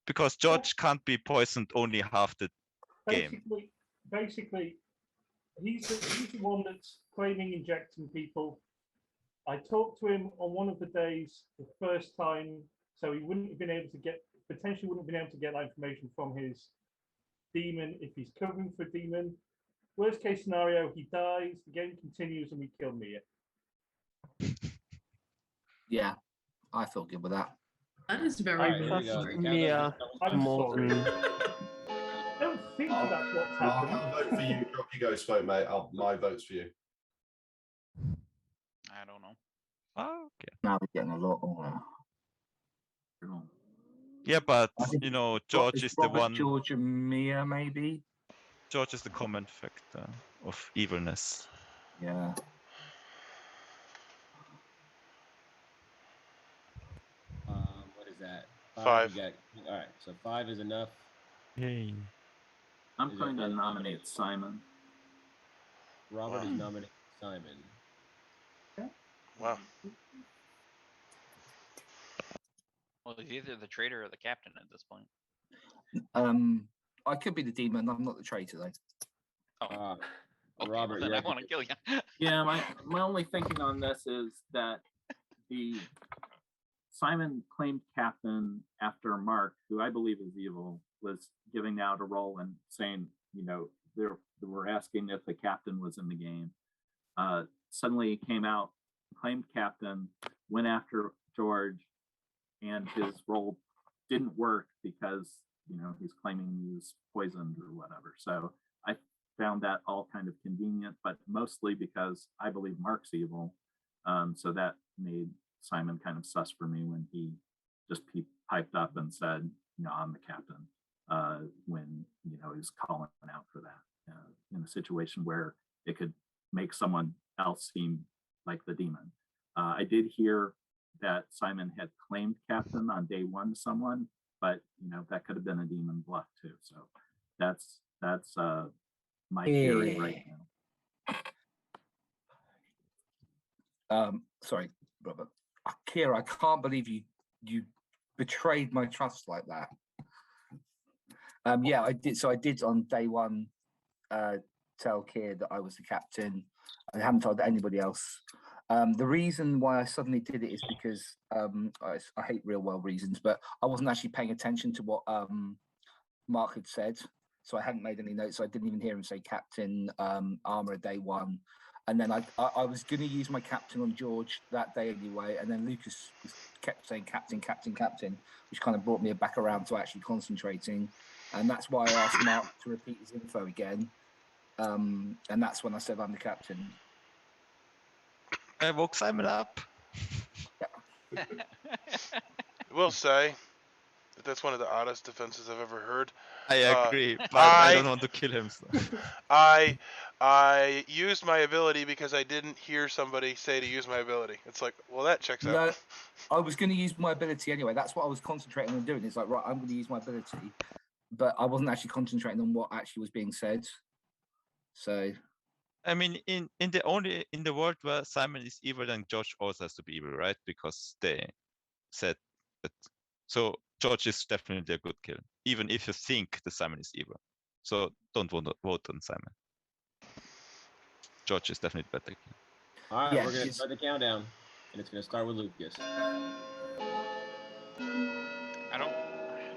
Because George can't be poisoned only half the game. Basically, he's the one that's claiming injecting people. I talked to him on one of the days, the first time, so he wouldn't have been able to get, potentially wouldn't have been able to get that information from his demon if he's covering for demon. Worst case scenario, he dies, the game continues, and we kill Mia. Yeah, I feel good with that. That is very All right, here we go. rough. The Mia, I'm Morton. sorry. I don't think that's what's I'll happened. have a vote for you. Drop your ghost vote, mate. My vote's for you. I don't know. Oh, okay. Now we're getting a lot older. Yeah, but I think- you know, George is the Robert, one. George and Mia, maybe. George is the common factor of evilness. Yeah. What is that? 5. You got, all right, so 5 is enough. Yay. I'm Is going there to any nominate Simon. Robert is nominating Simon. Wow. Well, he's either the traitor or the captain at this point. I could be the demon. I'm not the traitor though. Oh, okay, Robert, well, then you're I want to kill you. Yeah, my only thinking on this is that the Simon claimed captain after Mark, who I believe is evil, was giving out a role and saying, you know, they were asking if the captain was in the game. Suddenly he came out, claimed captain, went after George, and his roll didn't work because he's claiming he was poisoned or whatever. So I found that all kind of convenient, but mostly because I believe Mark's evil. So that made Simon kind of sus for me when he just piped up and said, I'm the captain, when he was calling out for that in a situation where it could make someone else seem like the demon. I did hear that Simon had claimed captain on day one to someone, but that could have been a demon bluff too. So that's my theory right now. Sorry, Robert. Kira, I can't believe you betrayed my trust like that. Yeah, I did. So I did on day one tell Kira that I was the captain. I haven't told anybody else. The reason why I suddenly did it is because I hate real world reasons, but I wasn't actually paying attention to what Mark had said. So I hadn't made any notes. So I didn't even hear him say captain armor day one. And then I was going to use my captain on George that day anyway. And then Lucas kept saying captain, captain, captain, which kind of brought me back around to actually concentrating. And that's why I asked Mark to repeat his info again. And that's when I said I'm the captain. I woke Simon up. I will say that that's one of the oddest defenses I've ever heard. I agree, but I don't want to kill him. So. I used my ability because I didn't hear somebody say to use my ability. It's like, well, that checks out. I was going to use my ability anyway. That's what I was concentrating on doing. It's like, right, I'm going to use my ability, but I wasn't actually concentrating on what actually was being said. So, I mean, in the world where Simon is evil, then George also has to be evil, right? Because they said that. So George is definitely a good kill, even if you think the Simon is evil. So don't vote on Simon. George is definitely better kill. All right, we're gonna start the countdown, and it's gonna start with Lucas. I don't. I'd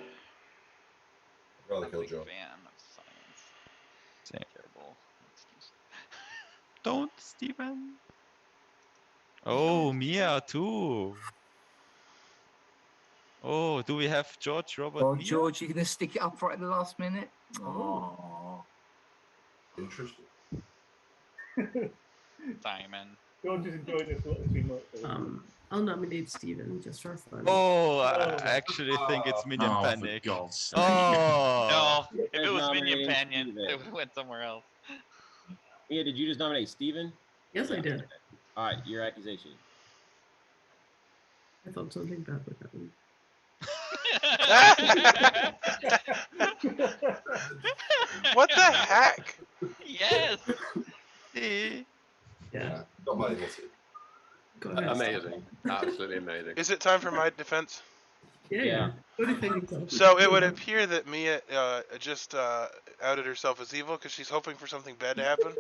rather kill Joe. Fan of science. Same. Terrible excuse. Don't, Steven. Oh, Mia too. Oh, do we have George, Robert, oh, Mia? George, you're going to stick it up right at the last minute? Oh. Interesting. Simon. George is enjoying this a little too much. I'll nominate Steven just for fun. Oh, I actually think it's Minion Panic. For God's sake. Oh. No, if it was Minion Panion, it went somewhere else. Mia, did you just nominate Steven? Yes, I did. All right, your accusation. I thought something bad would happen. What the heck? Yes. Yeah. Got my guilty. Go ahead. Amazing. Absolutely amazing. Is it time for my defense? Yeah. What do you think? So it would appear that Mia just outed herself as evil because she's hoping for something bad to happen.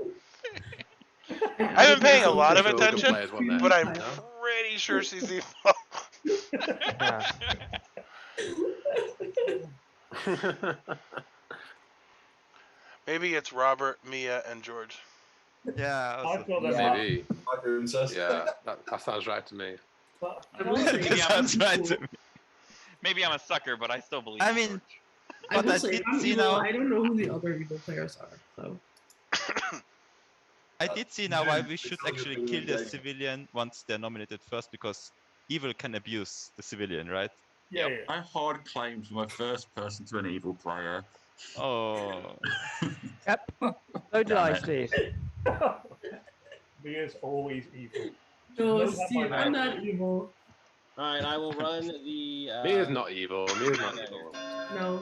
I've been paying a lot of attention, but I'm pretty sure she's evil. Maybe it's Robert, Mia, and George. Yeah. I thought that Maybe. Yeah, that sounds right to me. Maybe I'm a sucker, but I still believe. I mean, I but I say, did I'm see evil. now. I don't know who the other evil players are, so. I did see now why we should actually kill the civilian once they're nominated first, because evil can abuse the civilian, right? Yeah. I hard claimed my first person to an evil player. Oh. Yep. So did I, Damn Steve. Mia's always evil. No, Steve, I'm not evil. All right, I will run the. Mia's not evil. Mia's not evil. No.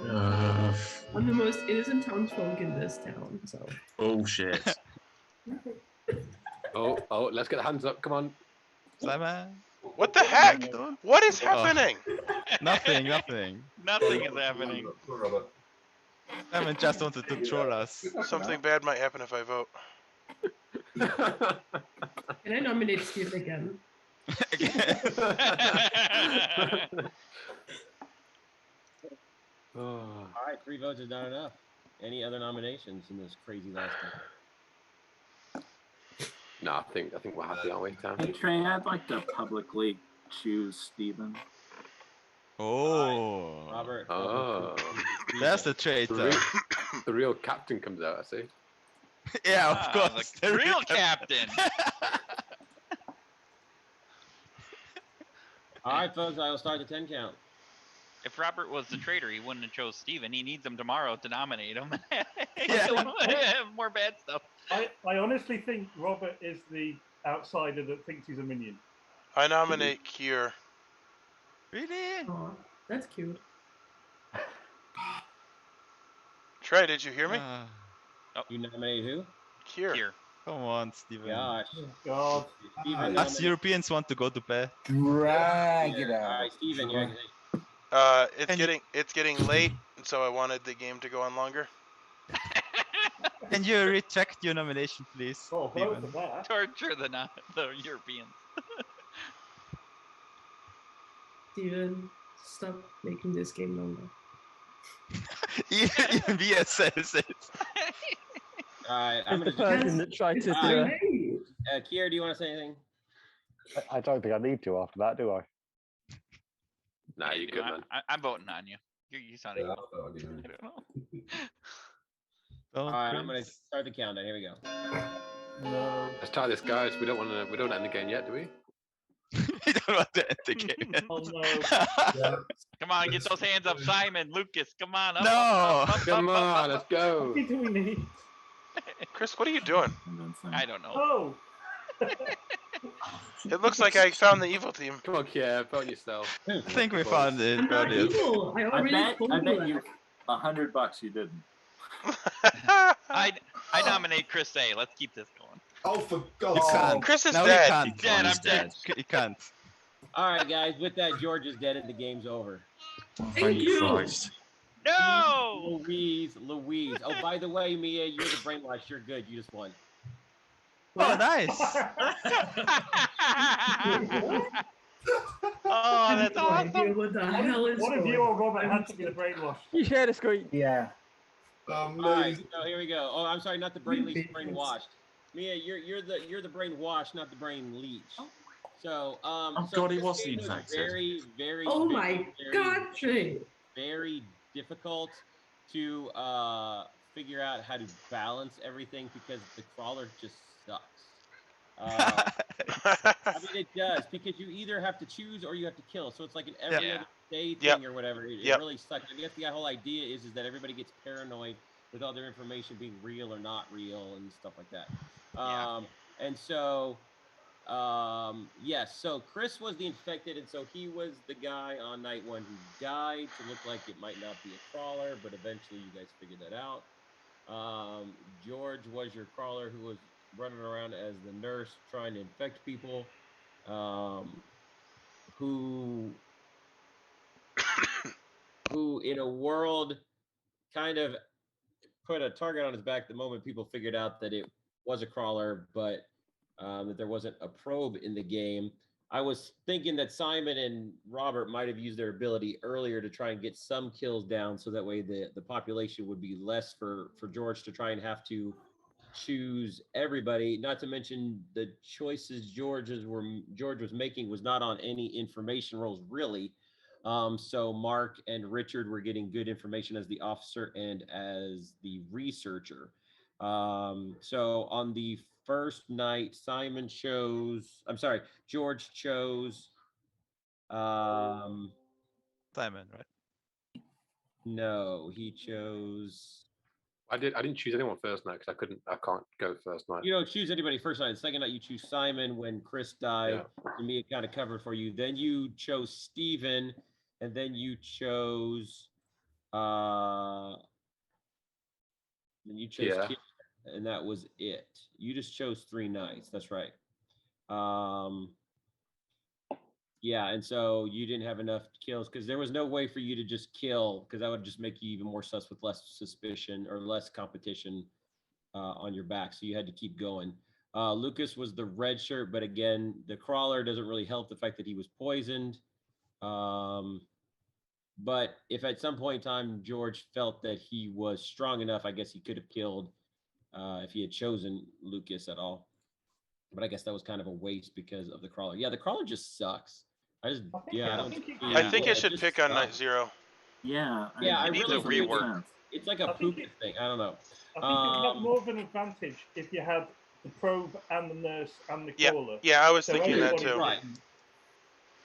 I'm the most innocent townsfolk in this town, so. Bullshit. Oh, let's get the hands up. Come on. Simon. What the heck? What is happening? Nothing. Nothing is happening. Simon just wanted to troll us. Something bad might happen if I vote. Can I nominate Steve again? All right, 3 votes is not enough. Any other nominations in this crazy last time? No, I think we're happy, aren't we, Tom? Hey Trey, I'd like to publicly choose Steven. Oh. Robert. Oh. There's the traitor. The real captain comes out, I see. Yeah, of Ah, course. the real captain. All right, folks, I will start the 10 count. If Robert was the traitor, he wouldn't have chose Steven. He needs him tomorrow to nominate him. More bad stuff. I honestly think Robert is the outsider that thinks he's a minion. I nominate Kier. Really? Oh, that's cute. Trey, did you hear me? You nominate who? Kier. Come on, Steven. Gosh. God. Steven Us Europeans want to go to bed. Drag it All out. right, Steven, you're It's getting late, and so I wanted the game to go on longer. Can you retract your nomination, please? Oh, Steven? for that. Torture the Europeans. Steven, stop making this game longer. Even VS says it. All right, I'm the person that tried to do it. Kier, do you want to say anything? I don't think I need to after that, do I? Nah, you're good, man. I'm voting on you. You sound evil. I don't know. All right, I'm gonna start the countdown. Here we go. No. Let's try this, guys. We don't end the game yet, do we? You don't want to end the game. Oh no. Come on, get those hands up, Simon, Lucas. Come on. Up, No. up, Come on, let's go. What do we need? Chris, what are you doing? I don't know. Oh. It looks like I found the evil team. Come on, Kier, vote yourself. I think we found it. I'm not evil. I already told bet you. you $100 you didn't. I nominate Chris A. Let's keep this going. Oh, for You God's can't. sake. Chris is No, dead. You can't. He's dead, I'm dead. You can't. All right, guys. With that, George is dead, and the game's over. Thank you. Christ. No! Louise. Oh, by the way, Mia, you're the brainwash. You're good. You just won. Oh, nice. Oh, that's No awesome. idea what the hell is One of going you or on. Robert had to be the brainwash. You share the screen. Yeah. All right, so here we go. Oh, I'm sorry, not the brain leech, brainwashed. Mia, you're the brainwash, not the brain leech. So, Oh so God, he this was game was infected. very, very, Oh very, my very, God, Trey. very difficult to figure out how to balance everything because the crawler just sucks. I mean, it does because you either have to choose or you have to kill. So it's like an every other day thing or whatever. It really sucks. I guess the whole idea is that everybody gets paranoid with all their information being real or not real and stuff like that. And so, yes. So Chris was the infected, and so he was the guy on night one who died to look like it might not be a crawler, but eventually you guys figured that out. George was your crawler who was running around as the nurse trying to infect people, who in a world kind of put a target on his back the moment people figured out that it was a crawler, but that there wasn't a probe in the game. I was thinking that Simon and Robert might have used their ability earlier to try and get some kills down, so that way the population would be less for George to try and have to choose everybody. Not to mention the choices George was making was not on any information rolls really. So Mark and Richard were getting good information as the officer and as the researcher. So on the first night, George chose Simon, right? No, he chose. I didn't choose anyone first night because I can't go first night. You don't choose anybody first night. The second night you choose Simon when Chris died. And me, it kind of covered for you. Then you chose Steven, and then you chose Kier, and that was it. You just chose 3 nights. That's right. Yeah, and so you didn't have enough kills because there was no way for you to just kill, because that would just make you even more sus with less suspicion or less competition on your back. So you had to keep going. Lucas was the red shirt, but again, the crawler doesn't really help the fact that he was poisoned. But if at some point in time George felt that he was strong enough, I guess he could have killed if he had chosen Lucas at all. But I guess that was kind of a waste because of the crawler. Yeah, the crawler just sucks. I just, I think yeah, it- I I don't think it see I can think do it it should just pick on sucks. night 0. Yeah, Yeah, I It needs really a do. It's, rework. it's like a I think poop it. thing. I don't know. I think it would have more of an advantage if you had the probe and the nurse and the Yeah, crawler. yeah, I was So thinking that everybody too. Right.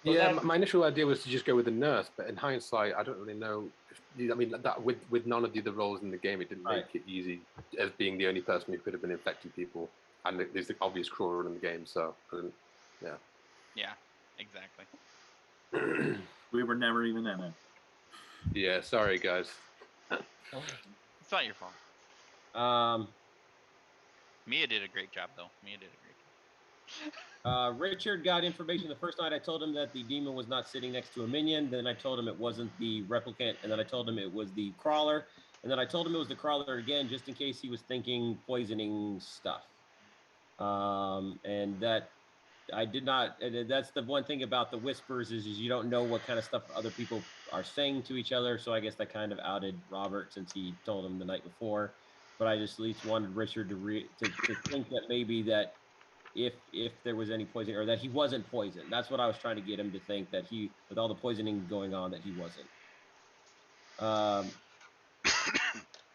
did. Yeah, then- my initial idea was to just go with the nurse, but in hindsight, I don't really know. I mean, that with none of the other roles in the game, it didn't make it easy as being the only person who could have been infecting people, and there's the obvious crawler in the game. So, yeah. Yeah, exactly. We were never even in it. Yeah, sorry guys. It's not your fault. Mia did a great job, though. Mia did a great job. Richard got information the first night. I told him that the demon was not sitting next to a minion. Then I told him it wasn't the replicant, and then I told him it was the crawler, and then I told him it was the crawler again, just in case he was thinking poisoning stuff. And that I did not. And that's the one thing about the whispers is you don't know what kind of stuff other people are saying to each other. So I guess that kind of outed Robert since he told him the night before. But I just at least wanted Richard to think that maybe that if there was any poisoning or that he wasn't poisoned. That's what I was trying to get him to think, that he, with all the poisoning going on, that he wasn't.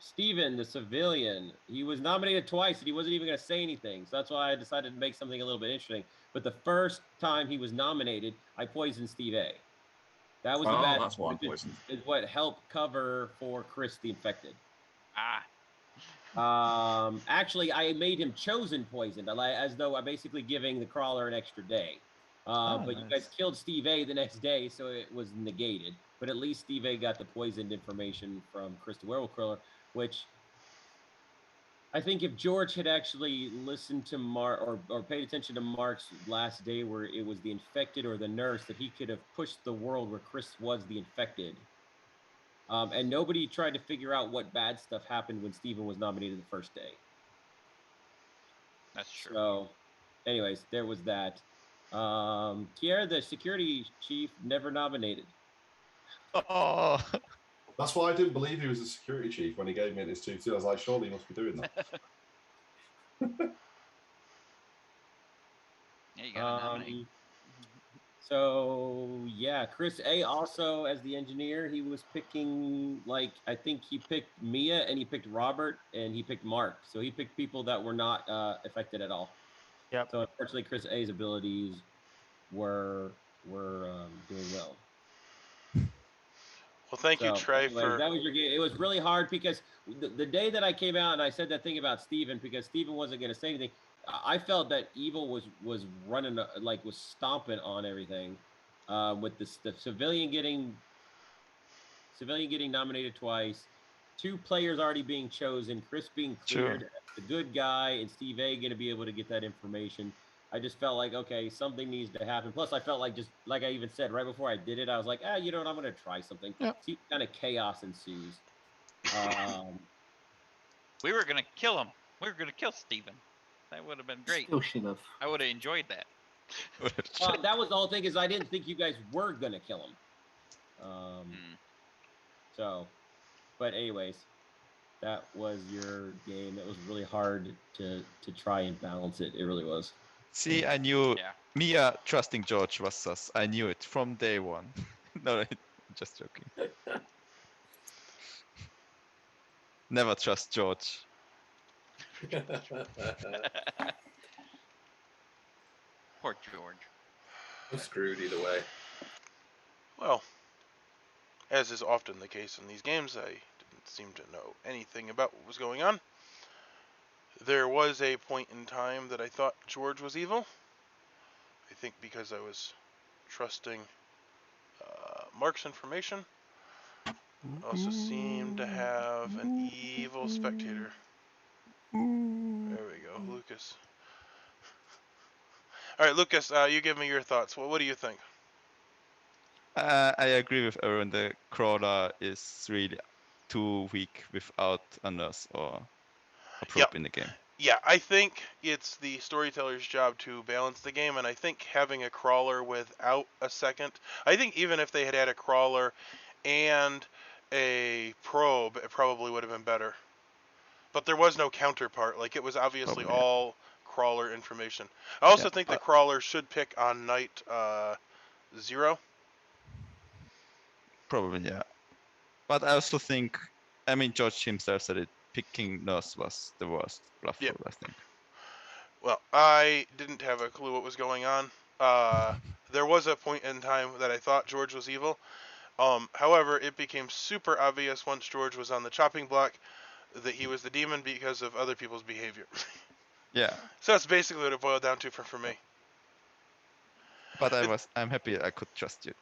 Steven, the civilian, he was nominated twice and he wasn't even going to say anything. So that's why I decided to make something a little bit interesting. But the first time he was nominated, I poisoned Steve A. That was the bad. That's why I'm poisoned. Is what helped cover for Chris the Infected. Ah. Actually, I made him chosen poisoned, as though I'm basically giving the crawler an extra day. But you guys killed Steve A the next day, so it was negated. But at least Steve A got the poisoned information from Chris the Werewolf Crawler, which I think if George had actually listened to Mark or paid attention to Mark's last day where it was the infected or the nurse, that he could have pushed the world where Chris was the infected. And nobody tried to figure out what bad stuff happened when Steven was nominated the first day. That's true. So, anyways, there was that. Kiera, the security chief, never nominated. Oh. That's why I didn't believe he was a security chief when he gave me his 2-2. I was like, surely he must be doing that. Yeah, you gotta nominate. So yeah, Chris A also as the engineer, he was picking, like, I think he picked Mia and he picked Robert and he picked Mark. So he picked people that were not affected at all. Yep. So unfortunately, Chris A's abilities were doing well. Well, thank you, Trey, anyways, for that was your game. It was really hard because the day that I came out and I said that thing about Steven, because Steven wasn't going to say anything, I felt that Evil was running, like, was stomping on everything, with the civilian getting nominated twice, 2 players already being chosen, Chris being cleared as the good guy, and Steve A going to be able to get that information. I just felt like, okay, something needs to happen. Plus, I felt like, just like I even said right before I did it, I was like, you know what, I'm going to try something. See, kind of chaos ensues. We were gonna kill him. We were gonna kill Steven. That would have been great. Still should have. I would have enjoyed that. That was the whole thing, is I didn't think you guys were going to kill him. So, but anyways, that was your game. It was really hard to try and balance it. It really was. See, I knew Mia trusting George was sus. I knew it from day one. No, I'm just joking. Never trust George. Poor George. I'm screwed either way. Well, as is often the case in these games, I didn't seem to know anything about what was going on. There was a point in time that I thought George was evil. I think because I was trusting Mark's information. Also seemed to have an evil spectator. There we go, Lucas. All right, Lucas, you give me your thoughts. What do you think? I agree with Aaron. The crawler is really too weak without a nurse or a probe in the game. Yeah, I think it's the storyteller's job to balance the game, and I think having a crawler without a second, I think even if they had had a crawler and a probe, it probably would have been better. But there was no counterpart. Like, it was obviously all crawler information. I also think the crawler should pick on night 0. Probably, yeah. But I also think, I mean, George himself said it. Picking Nurse was the worst bluff Yeah. roll, I think. Well, I didn't have a clue what was going on. There was a point in time that I thought George was evil. However, it became super obvious once George was on the chopping block that he was the demon because of other people's behavior. Yeah. So that's basically what it boiled down to for me. But I'm happy I could trust you.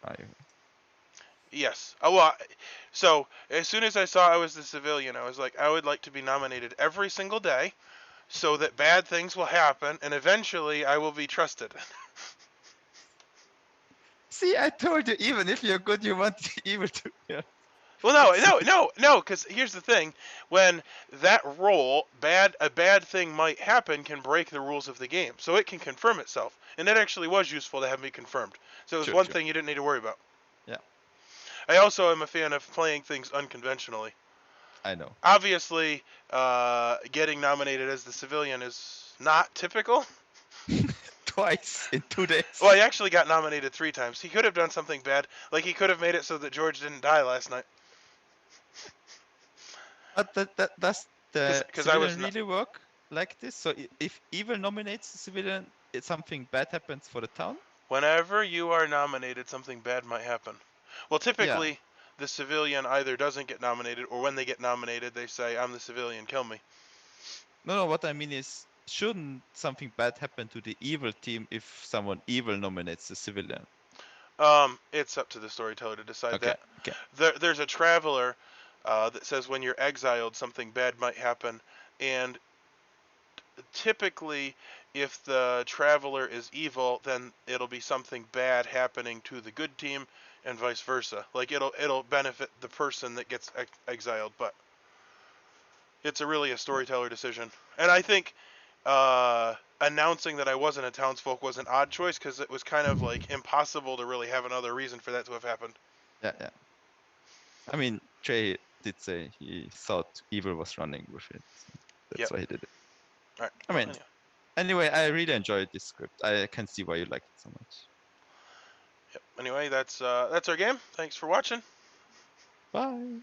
Yes. Oh, well, so as soon as I saw I was the civilian, I was like, I would like to be nominated every single day so that bad things will happen and eventually I will be trusted. See, I told you, even if you're good, you want the evil to. Yeah. Well, no, because here's the thing: when that roll, a bad thing might happen, can break the rules of the game, so it can confirm itself, and that actually was useful to have me confirmed. So it was one thing you didn't need to worry about. Yeah. I also am a fan of playing things unconventionally. I know. Obviously, getting nominated as the civilian is not typical. Twice in 2 days. Well, he actually got nominated 3 times. He could have done something bad, like he could have made it so that George didn't die last night. But does the 'Cause I was civilian really work like this? So if evil nominates the civilian, something bad happens for the town? Whenever you are nominated, something bad might happen. Well, typically, the civilian either doesn't get nominated, or when they get nominated, they say, I'm the civilian, kill me. No, what I mean is, shouldn't something bad happen to the evil team if someone evil nominates the civilian? It's up to the storyteller to decide Okay, that. okay. There's a traveler that says when you're exiled, something bad might happen, and typically, if the traveler is evil, then it'll be something bad happening to the good team, and vice versa. Like it'll benefit the person that gets exiled, but it's really a storyteller decision. And I think announcing that I wasn't a townsfolk was an odd choice because it was kind of like impossible to really have another reason for that to have happened. Yeah, yeah. I mean, Trey did say he thought evil was running with it. So that's why he did it. All right. I mean, anyway, I really enjoyed this script. I can see why you like it so much. Yep. Anyway, that's our game. Thanks for watching. Bye.